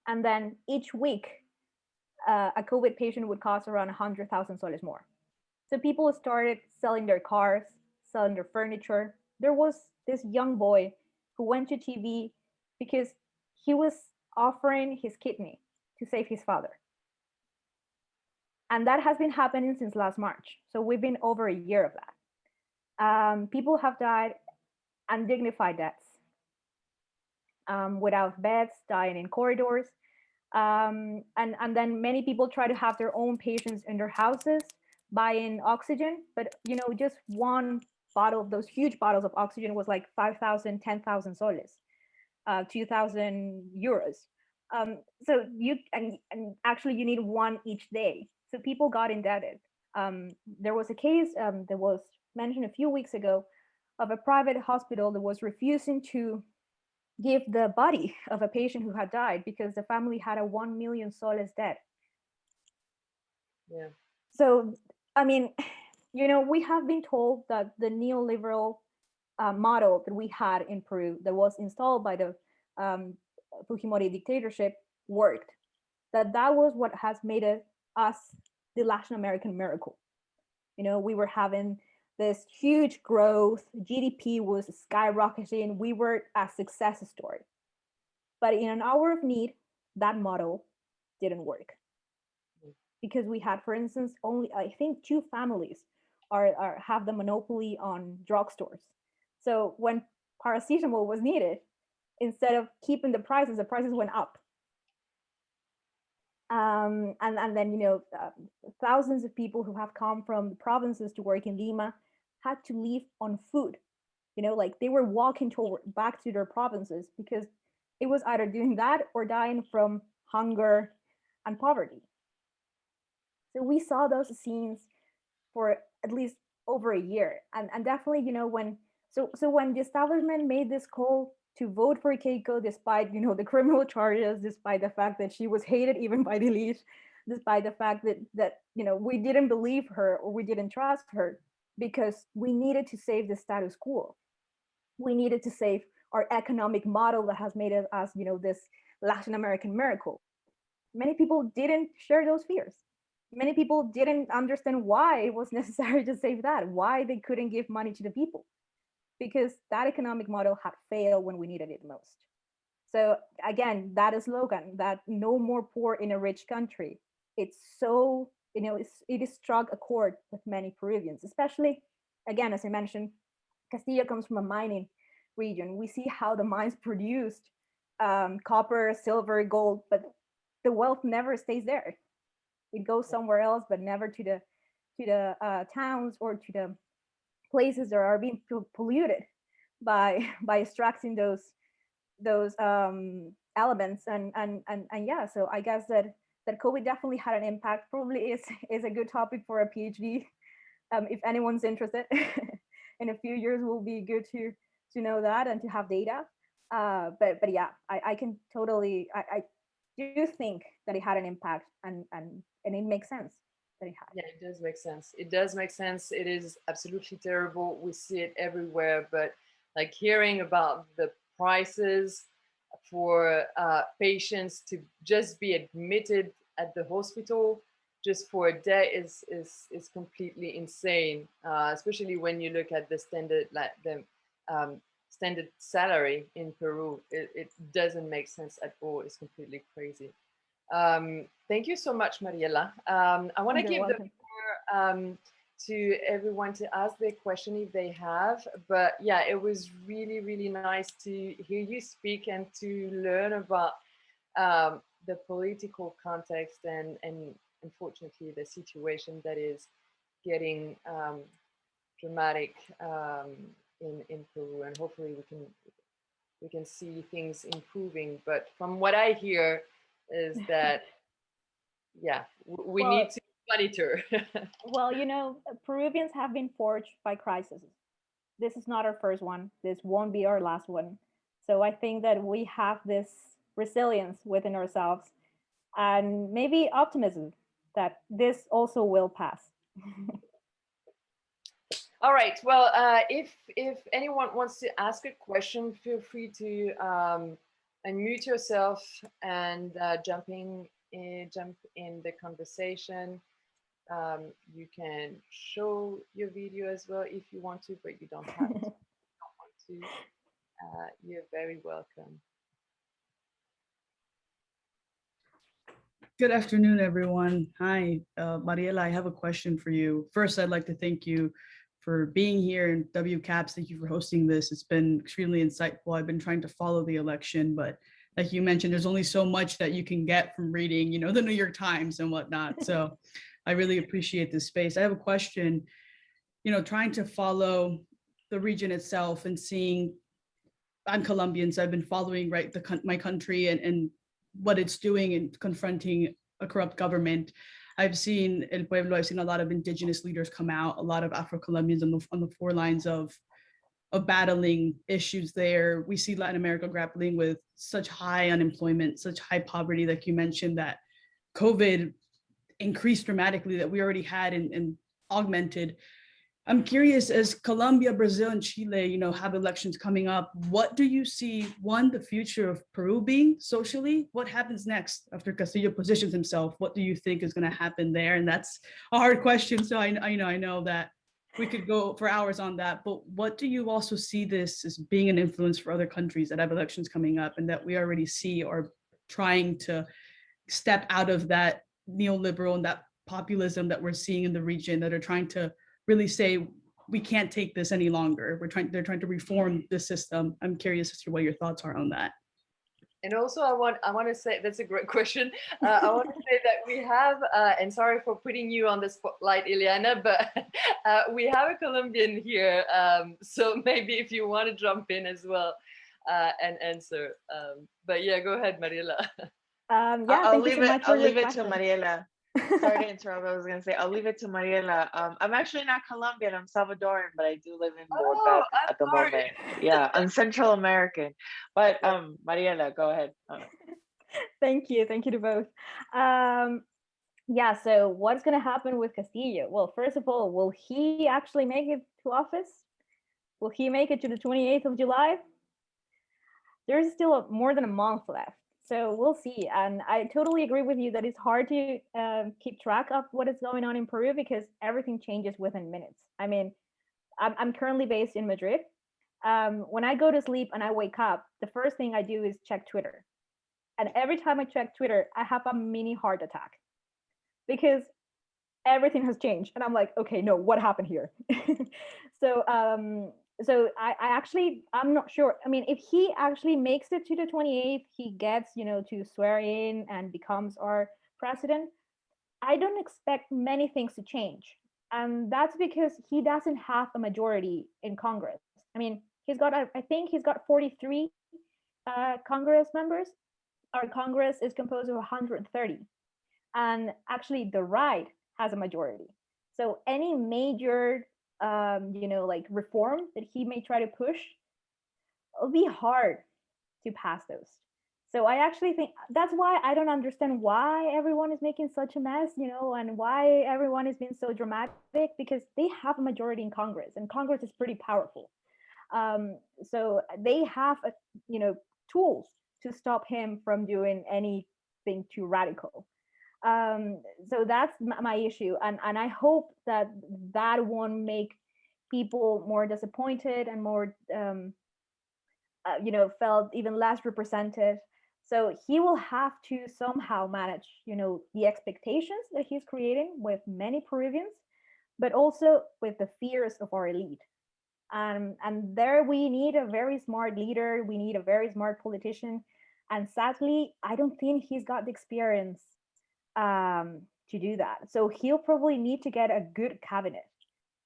And then each week, a COVID patient would cost around 100,000 soles more. So people started selling their cars, selling their furniture. There was this young boy who went to TV because he was offering his kidney to save his father. And that has been happening since last March. So we've been over a year of that. People have died undignified deaths, without beds, dying in corridors. And then many people try to have their own patients in their houses, buying oxygen. But, just one bottle of those huge bottles of oxygen was like 5,000, 10,000 soles, 2,000 euros. So actually you need one each day. So people got indebted. There was a case that was mentioned a few weeks ago of a private hospital that was refusing to give the body of a patient who had died because the family had a 1 million soles debt. Yeah. So, I mean, we have been told that the neoliberal model that we had in Peru that was installed by the Fujimori dictatorship worked. That was what has made us the Latin American miracle. We were having this huge growth, GDP was skyrocketing, we were a success story. But in an hour of need, that model didn't work. Because we had, for instance, only, I think, 2 families have the monopoly on drugstores. So when paracetamol was needed, instead of keeping the prices went up. And then, thousands of people who have come from the provinces to work in Lima had to leave on food. Like they were walking back to their provinces because it was either doing that or dying from hunger and poverty. So we saw those scenes for at least over a year. And definitely, when the establishment made this call to vote for Keiko, despite, the criminal charges, despite the fact that she was hated even by the elite, despite the fact that we didn't believe her or we didn't trust her, because we needed to save the status quo. We needed to save our economic model that has made us, this Latin American miracle. Many people didn't share those fears. Many people didn't understand why it was necessary to save that, why they couldn't give money to the people, because that economic model had failed when we needed it most. So again, that is slogan, that no more poor in a rich country. It's so, it is struck a chord with many Peruvians, especially, again, as I mentioned, Castillo comes from a mining region. We see how the mines produced copper, silver, gold, but the wealth never stays there. It goes somewhere else, but never to the towns or to the places that are being polluted by extracting those elements. And yeah, so I guess that COVID definitely had an impact. Probably is a good topic for a PhD. If anyone's interested, in a few years will be good to know that and to have data. But yeah, I can totally, I do think that it had an impact, and it makes sense that it had. Yeah, it does make sense. It does make sense. It is absolutely terrible. We see it everywhere. But like hearing about the prices for patients to just be admitted at the hospital just for a day is completely insane. Especially when you look at the standard, like the standard salary in Peru, it doesn't make sense at all. It's completely crazy. Thank you so much, Mariella. I want to You're give the welcome. floor to everyone to ask their question if they have. But yeah, it was really, really nice to hear you speak and to learn about the political context and unfortunately the situation that is getting dramatic in Peru. And hopefully we can see things improving. But from what I hear is that yeah, we Well, need to monitor. well, Peruvians have been forged by crises. This is not our first one. This won't be our last one. So I think that we have this resilience within ourselves and maybe optimism that this also will pass. All right. Well, if anyone wants to ask a question, feel free to unmute yourself and jump in the conversation. You can show your video as well if you want to, but you don't have to. Don't want to. You're very welcome. Good afternoon, everyone. Hi, Mariela, I have a question for you. First, I'd like to thank you for being here in WCAPS. Thank you for hosting this. It's been extremely insightful. I've been trying to follow the election, but like you mentioned, there's only so much that you can get from reading, the New York Times and whatnot. So I really appreciate this space. I have a question, trying to follow the region itself and seeing, I'm Colombian, so I've been following my country and what it's doing in confronting a corrupt government. I've seen El Pueblo, I've seen a lot of indigenous leaders come out, a lot of Afro-Colombians on the forelines of battling issues there. We see Latin America grappling with such high unemployment, such high poverty, like you mentioned, that COVID increased dramatically, that we already had and augmented. I'm curious, as Colombia, Brazil, and Chile, have elections coming up, what do you see, one, the future of Peru being socially? What happens next after Castillo positions himself? What do you think is going to happen there? And that's a hard question. So I know that we could go for hours on that, but what do you also see this as being an influence for other countries that have elections coming up and that we already see are trying to step out of that neoliberal and that populism that we're seeing in the region, that are trying to really say we can't take this any longer. They're trying to reform the system. I'm curious as to what your thoughts are on that. And also, I want to say that's a great question. I want to say that we have, and sorry for putting you on the spotlight, Ileana, but we have a Colombian here. So maybe if you want to jump in as well and answer. But yeah, go ahead, Mariela. Yeah, I'll thank you so much for your leave it to question. Mariela. Sorry to interrupt. I was going to say, I'll leave it to Mariela. I'm actually not Colombian. I'm Salvadoran, but I do live in Bogota at the moment. Yeah, I'm Central American. But Mariela, go ahead. Thank you to both. Yeah, so what's going to happen with Castillo? Well, first of all, will he actually make it to office? Will he make it to the 28th of July? There's still more than a month left. So we'll see. And I totally agree with you that it's hard to keep track of what is going on in Peru because everything changes within minutes. I mean, I'm currently based in Madrid. When I go to sleep and I wake up, the first thing I do is check Twitter. And every time I check Twitter, I have a mini heart attack because everything has changed. And I'm like, okay, no, what happened here? So I'm not sure. I mean, if he actually makes it to the 28th, he gets, to swear in and becomes our president, I don't expect many things to change. And that's because he doesn't have a majority in Congress. I mean, I think he's got 43 Congress members. our Congress is composed of 130, and actually the right has a majority. So any major, like reform that he may try to push, it'll be hard to pass those. So I actually think that's why I don't understand why everyone is making such a mess, and why everyone is being so dramatic, because they have a majority in Congress, and Congress is pretty powerful. So they have, tools to stop him from doing anything too radical. So that's my issue, and I hope that won't make people more disappointed and more, felt even less represented. So he will have to somehow manage, the expectations that he's creating with many Peruvians, but also with the fears of our elite. And there we need a very smart leader. We need a very smart politician. And sadly, I don't think he's got the experience to do that. So he'll probably need to get a good cabinet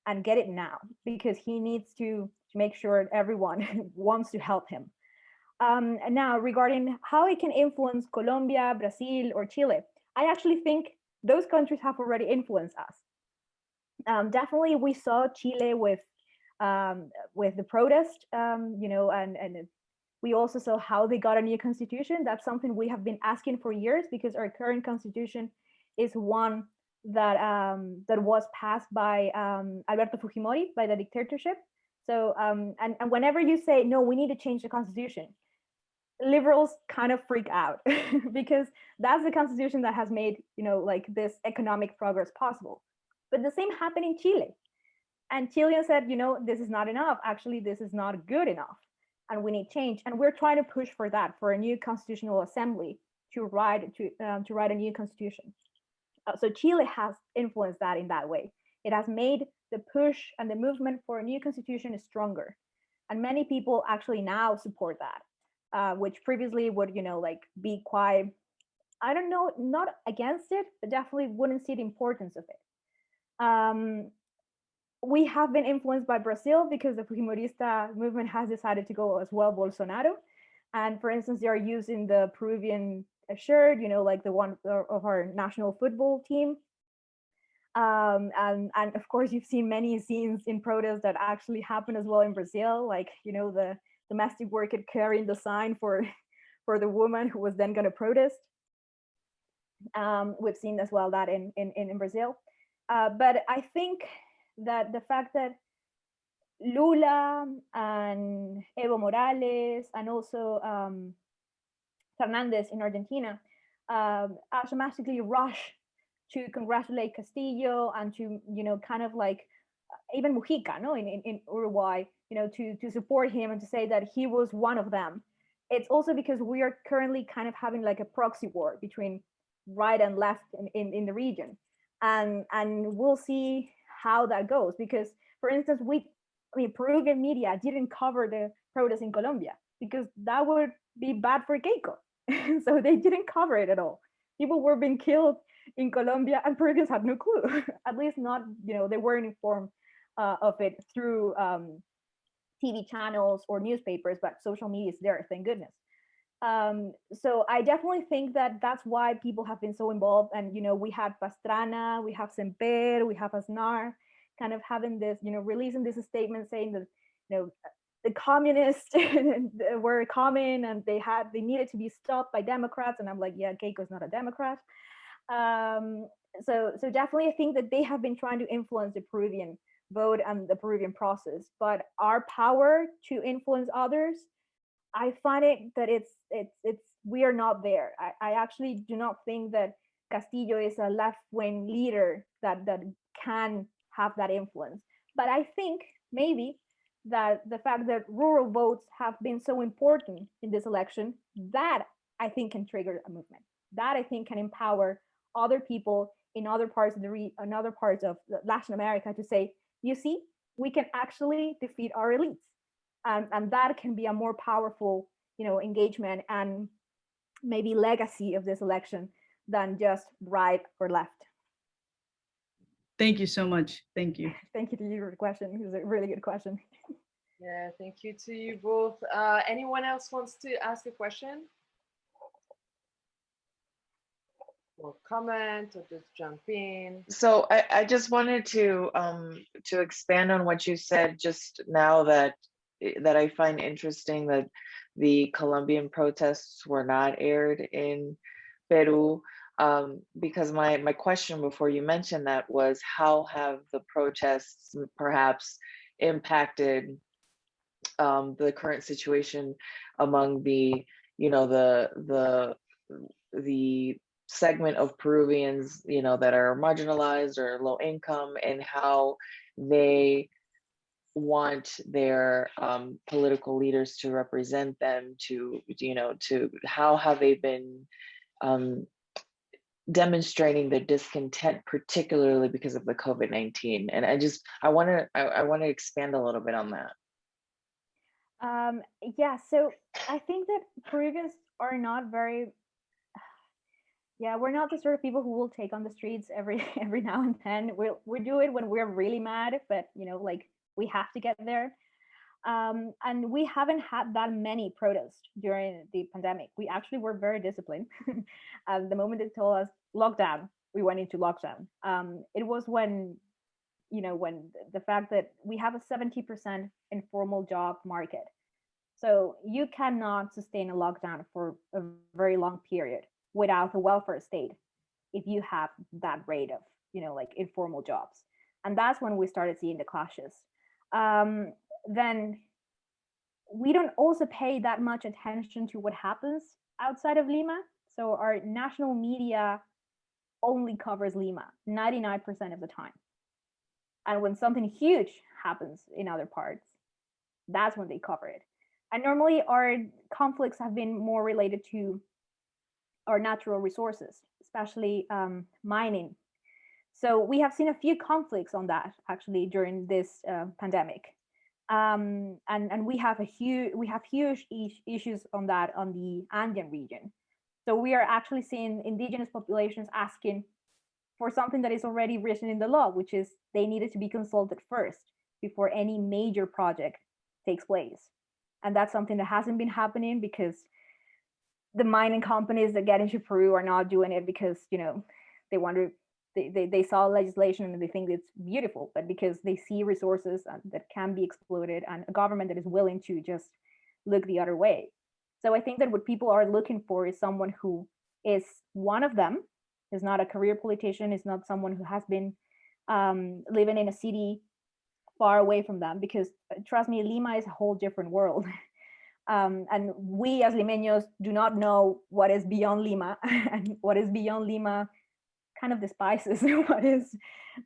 and get it now, because he needs to make sure everyone wants to help him. And now, regarding how it can influence Colombia, Brazil, or Chile, I actually think those countries have already influenced us. Definitely, we saw Chile with the protest, and we also saw how they got a new constitution. That's something we have been asking for years, because our current constitution is one that was passed by Alberto Fujimori, by the dictatorship. So and whenever you say no, we need to change the constitution, liberals kind of freak out because that's the constitution that has made like this economic progress possible. But the same happened in Chile, and Chileans said, this is not enough. Actually, this is not good enough, and we need change. And we're trying to push for that, for a new constitutional assembly to write a new constitution. So Chile has influenced that in that way. It has made the push and the movement for a new constitution stronger, and many people actually now support that, which previously would like be quite, I don't know, not against it, but definitely wouldn't see the importance of it. We have been influenced by Brazil, because the Fujimorista movement has decided to go as well Bolsonaro. And for instance, they are using the Peruvian shirt, like the one of our national football team. And of course, you've seen many scenes in protests that actually happen as well in Brazil, like, the domestic worker carrying the sign for the woman who was then going to protest. We've seen as well that in Brazil. But I think that the fact that Lula and Evo Morales and also Fernandez in Argentina automatically rush to congratulate Castillo and to kind of like even Mujica, no, in Uruguay, to support him and to say that he was one of them. It's also because we are currently kind of having like a proxy war between right and left in the region, and we'll see how that goes. Because, for instance, Peruvian media didn't cover the protests in Colombia because that would be bad for Keiko. So they didn't cover it at all. People were being killed in Colombia, and Peruvians had no clue. At least not, they weren't informed of it through TV channels or newspapers, but social media is there, thank goodness. So I definitely think that that's why people have been so involved. And, we had Pastrana, we have Semper, we have Aznar kind of having this, releasing this statement saying that, the communists were coming and they needed to be stopped by Democrats. And I'm like, yeah, Keiko's not a Democrat. So definitely I think that they have been trying to influence the Peruvian vote and the Peruvian process, but our power to influence others, I find it that it's we are not there. I actually do not think that Castillo is a left-wing leader that can have that influence. But I think maybe that the fact that rural votes have been so important in this election, that I think can trigger a movement. That I think can empower other people in other parts of Latin America to say, you see, we can actually defeat our elites. And that can be a more powerful, engagement and maybe legacy of this election than just right or left. Thank you so much. Thank you. Thank you to you for the question. It was a really good question. Yeah, thank you to you both. Anyone else wants to ask a question? or comment or just jump in? So I just wanted to expand on what you said just now, that I find interesting that the Colombian protests were not aired in Peru, because my question before you mentioned that was, how have the protests perhaps impacted the current situation among the, you know, the segment of Peruvians, you know, that are marginalized or low income, and how they want their political leaders to represent them, to, you know, to how have they been demonstrating their discontent, particularly because of the COVID-19. And I want to expand a little bit on that. Yeah, so I think that Peruvians are not very, yeah, we're not the sort of people who will take on the streets every now and then. We do it when we're really mad, but you know, like we have to get there. And we haven't had that many protests during the pandemic. We actually were very disciplined. The moment they told us lockdown, we went into lockdown. It was when, you know, when the fact that we have a 70% informal job market. So you cannot sustain a lockdown for a very long period without a welfare state if you have that rate of, you know, like informal jobs. And that's when we started seeing the clashes. Then we don't also pay that much attention to what happens outside of Lima. So our national media only covers Lima 99% of the time. And when something huge happens in other parts, that's when they cover it. And normally our conflicts have been more related to our natural resources, especially mining. So we have seen a few conflicts on that actually during this pandemic. And we have huge issues on that on the Andean region. So we are actually seeing indigenous populations asking for something that is already written in the law, which is they needed to be consulted first before any major project takes place. And that's something that hasn't been happening because the mining companies that get into Peru are not doing it because, you know, they saw legislation and they think it's beautiful, but because they see resources that can be exploited and a government that is willing to just look the other way. So I think that what people are looking for is someone who is one of them, is not a career politician, is not someone who has been living in a city far away from them, because trust me, Lima is a whole different world. And we as Limeños do not know what is beyond Lima, and what is beyond Lima kind of despises what is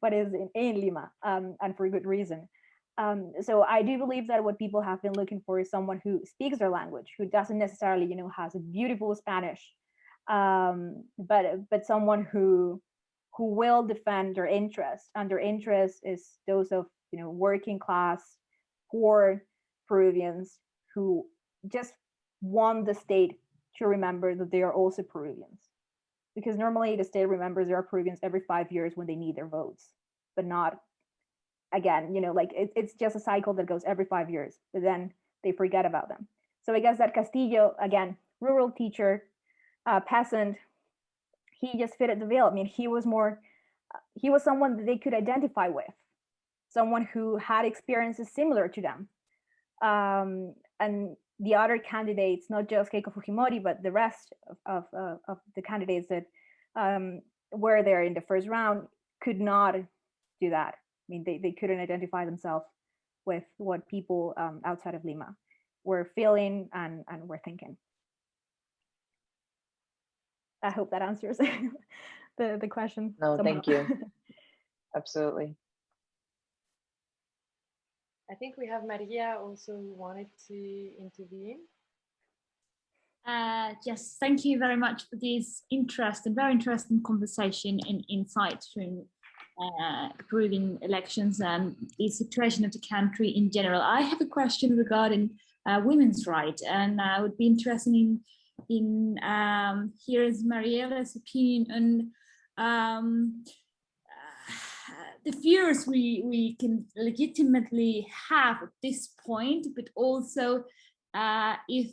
in Lima, and for good reason. So I do believe that what people have been looking for is someone who speaks their language, who doesn't necessarily, you know, has a beautiful Spanish, but someone who will defend their interests, and their interests is those of, you know, working class, poor Peruvians who just want the state to remember that they are also Peruvians. Because normally the state remembers there are Peruvians every 5 years when they need their votes, but not again, you know, like it's just a cycle that goes every 5 years, but then they forget about them. So I guess that Castillo, again, rural teacher, peasant, he just fitted the bill. I mean, he was someone that they could identify with, someone who had experiences similar to them. And the other candidates, not just Keiko Fujimori, but the rest of the candidates that were there in the first round could not do that. I mean, they couldn't identify themselves with what people outside of Lima were feeling and were thinking. I hope that answers the question. No, somehow. thank you. Absolutely. I think we have Maria also who wanted to intervene. Yes, thank you very much for this very interesting conversation and insight to Peruvian elections and the situation of the country in general. I have a question regarding women's rights, and I would be interested in here's Mariella's opinion on the fears we can legitimately have at this point, but also if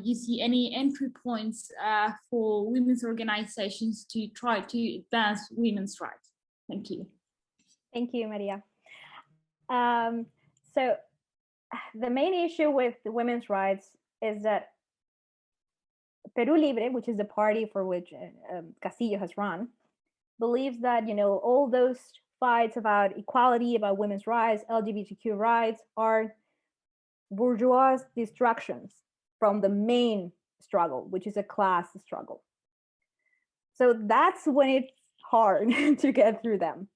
you see any entry points for women's organizations to try to advance women's rights. Thank you. Thank you, Maria. So the main issue with the women's rights is that Peru Libre, which is the party for which Castillo has run, believes that, you know, all those fights about equality, about women's rights, LGBTQ rights are bourgeois distractions from the main struggle, which is a class struggle. So that's when it's hard to get through them.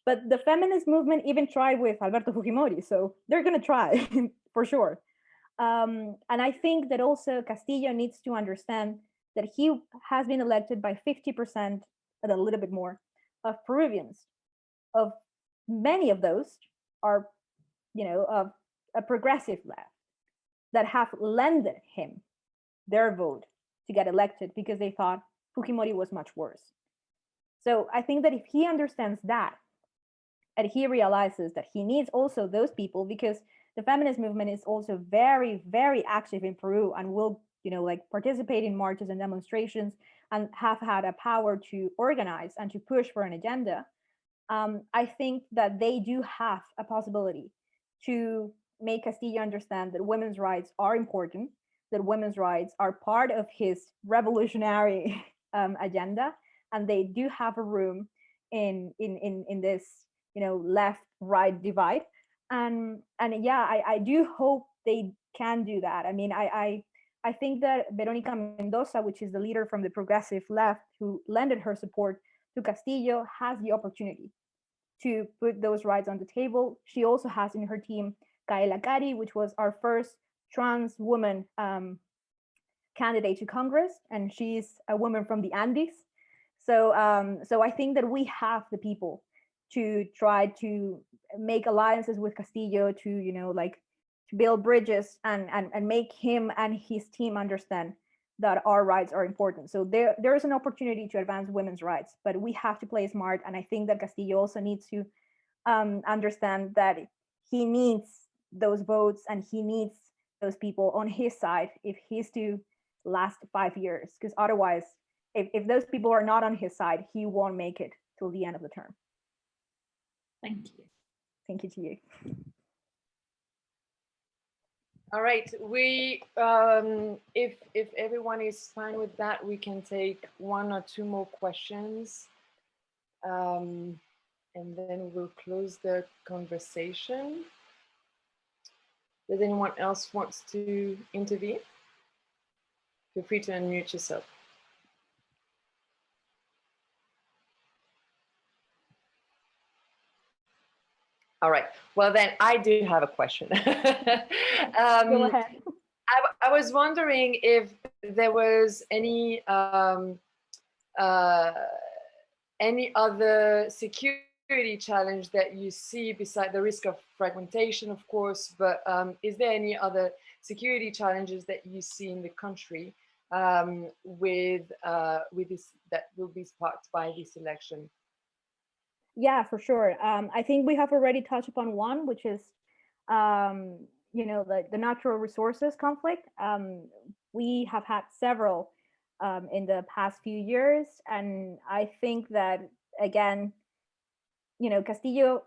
But the feminist movement even tried with Alberto Fujimori, so they're going to try for sure. And I think that also Castillo needs to understand that he has been elected by 50% and a little bit more of Peruvians. Of many of those are, you know, of a progressive left that have lended him their vote to get elected because they thought Fujimori was much worse. So I think that if he understands that, and he realizes that he needs also those people, because the feminist movement is also very, very active in Peru and will, you know, like participate in marches and demonstrations and have had a power to organize and to push for an agenda. I think that they do have a possibility to make Castillo understand that women's rights are important, that women's rights are part of his revolutionary agenda, and they do have a room in this, you know, left-right divide. And yeah, I do hope they can do that. I mean, I think that Veronica Mendoza, which is the leader from the progressive left who lended her support to Castillo, has the opportunity to put those rights on the table. She also has in her team Kaela Cari, which was our first trans woman candidate to Congress, and she's a woman from the Andes. So I think that we have the people to try to make alliances with Castillo, to, you know, like to build bridges and make him and his team understand that our rights are important. So there is an opportunity to advance women's rights, but we have to play smart. And I think that Castillo also needs to understand that he needs those votes and he needs those people on his side if he's to last 5 years, because otherwise, if those people are not on his side, he won't make it till the end of the term. Thank you. Thank you to you. All right, we if everyone is fine with that, we can take 1 or 2 more questions, and then we'll close the conversation. Does anyone else wants to intervene? Feel free to unmute yourself. All right. Well, then I do have a question. Go ahead. I was wondering if there was any other security challenge that you see beside the risk of fragmentation, of course, but is there any other security challenges that you see in the country with this that will be sparked by this election? Yeah, for sure. I think we have already touched upon one, which is, you know, the natural resources conflict. We have had several in the past few years, and I think that, again, you know, Castillo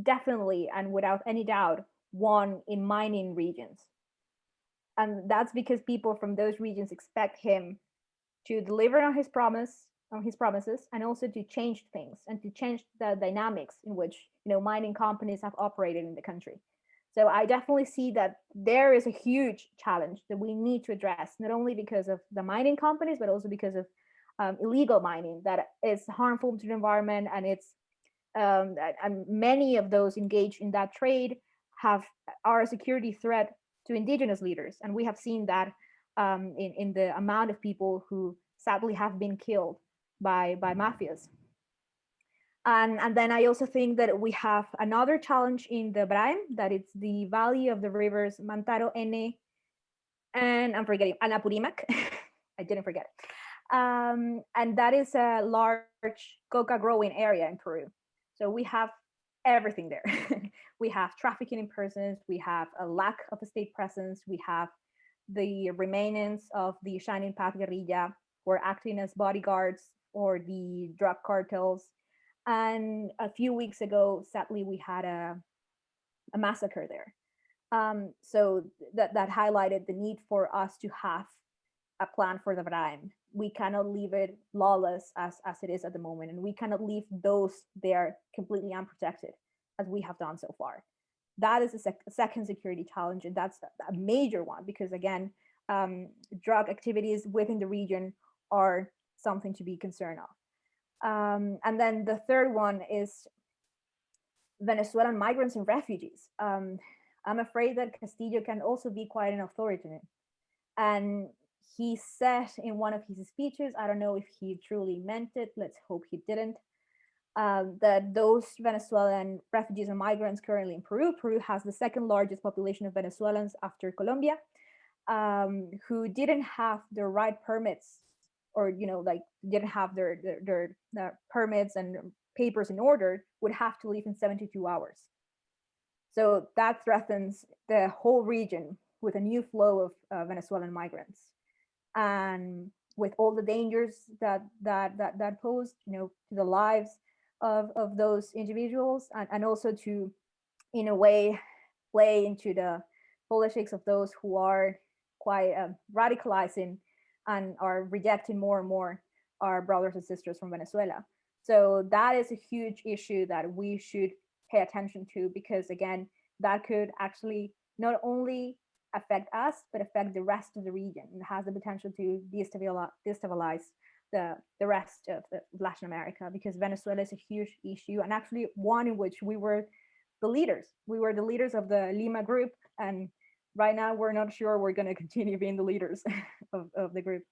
definitely and without any doubt won in mining regions. And that's because people from those regions expect him to deliver on his promises, and also to change things and to change the dynamics in which, you know, mining companies have operated in the country. So I definitely see that there is a huge challenge that we need to address, not only because of the mining companies, but also because of illegal mining that is harmful to the environment, and it's and many of those engaged in that trade are a security threat to indigenous leaders, and we have seen that in the amount of people who sadly have been killed by mafias. And then I also think that we have another challenge in the Braem, that it's the valley of the rivers Mantaro, Ene, and I'm forgetting, Anapurímac. I didn't forget. And that is a large coca growing area in Peru. So we have everything there. We have trafficking in persons, we have a lack of a state presence, we have the remainants of the Shining Path guerrilla were acting as bodyguards for the drug cartels. And a few weeks ago, sadly, we had a massacre there. So that highlighted the need for us to have a plan for the Vrahim. We cannot leave it lawless as it is at the moment, and we cannot leave those there completely unprotected as we have done so far. That is a second security challenge, and that's a major one because, again, drug activities within the region are something to be concerned of. And then the third one is Venezuelan migrants and refugees. I'm afraid that Castillo can also be quite an authoritative. And he said in one of his speeches, I don't know if he truly meant it, let's hope he didn't, that those Venezuelan refugees and migrants currently in Peru has the second largest population of Venezuelans after Colombia, who didn't have the right permits or, didn't have their permits and papers in order, would have to leave in 72 hours. So that threatens the whole region with a new flow of Venezuelan migrants. And with all the dangers that pose, to the lives of those individuals, and also to, in a way, play into the politics of those who are quite radicalizing and are rejecting more and more our brothers and sisters from Venezuela. So that is a huge issue that we should pay attention to, because again, that could actually not only affect us, but affect the rest of the region. It has the potential to destabilize the rest of Latin America, because Venezuela is a huge issue, and actually one in which we were the leaders. We were the leaders of the Lima group, and right now we're not sure we're going to continue being the leaders of the group.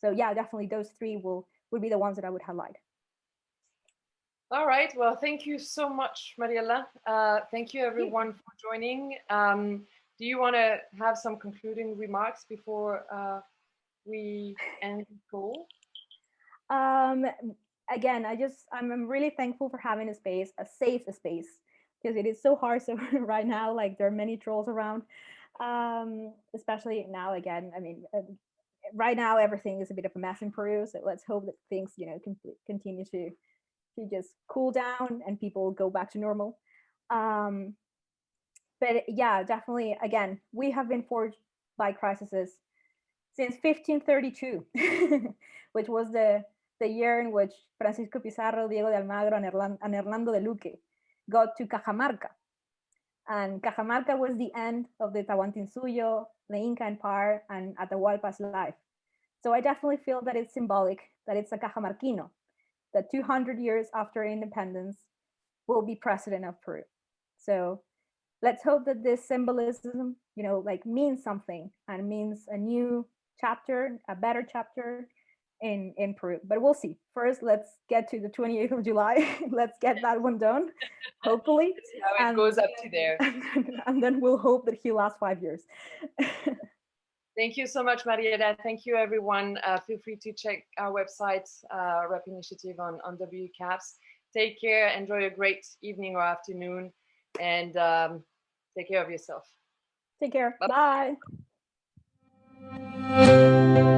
So yeah, definitely those three would be the ones that I would highlight. All right, well, thank you so much, Mariella. Thank you everyone for joining. Do you want to have some concluding remarks before we end the call? Again, I'm really thankful for having a safe space, because it is so hard. So right now, like, there are many trolls around, especially now. Again, I mean, right now everything is a bit of a mess in Peru. So let's hope that things, continue to just cool down and people go back to normal. But yeah, definitely, again, we have been forged by crises since 1532, which was the year in which Francisco Pizarro, Diego de Almagro, and Hernando de Luque got to Cajamarca. And Cajamarca was the end of the Tahuantinsuyo, the Inca Empire, and Atahualpa's life. So I definitely feel that it's symbolic, that it's a Cajamarquino, that 200 years after independence will be president of Peru. So let's hope that this symbolism, means something and means a new chapter, a better chapter in Peru. But we'll see. First, let's get to the 28th of July. Let's get that one done, hopefully. How it goes up to there. And then we'll hope that he lasts 5 years. Thank you so much, Mariella. Thank you, everyone. Feel free to check our website, RAP Initiative on WCAPS. Take care. Enjoy a great evening or afternoon. And take care of yourself. Take care. Bye. Bye.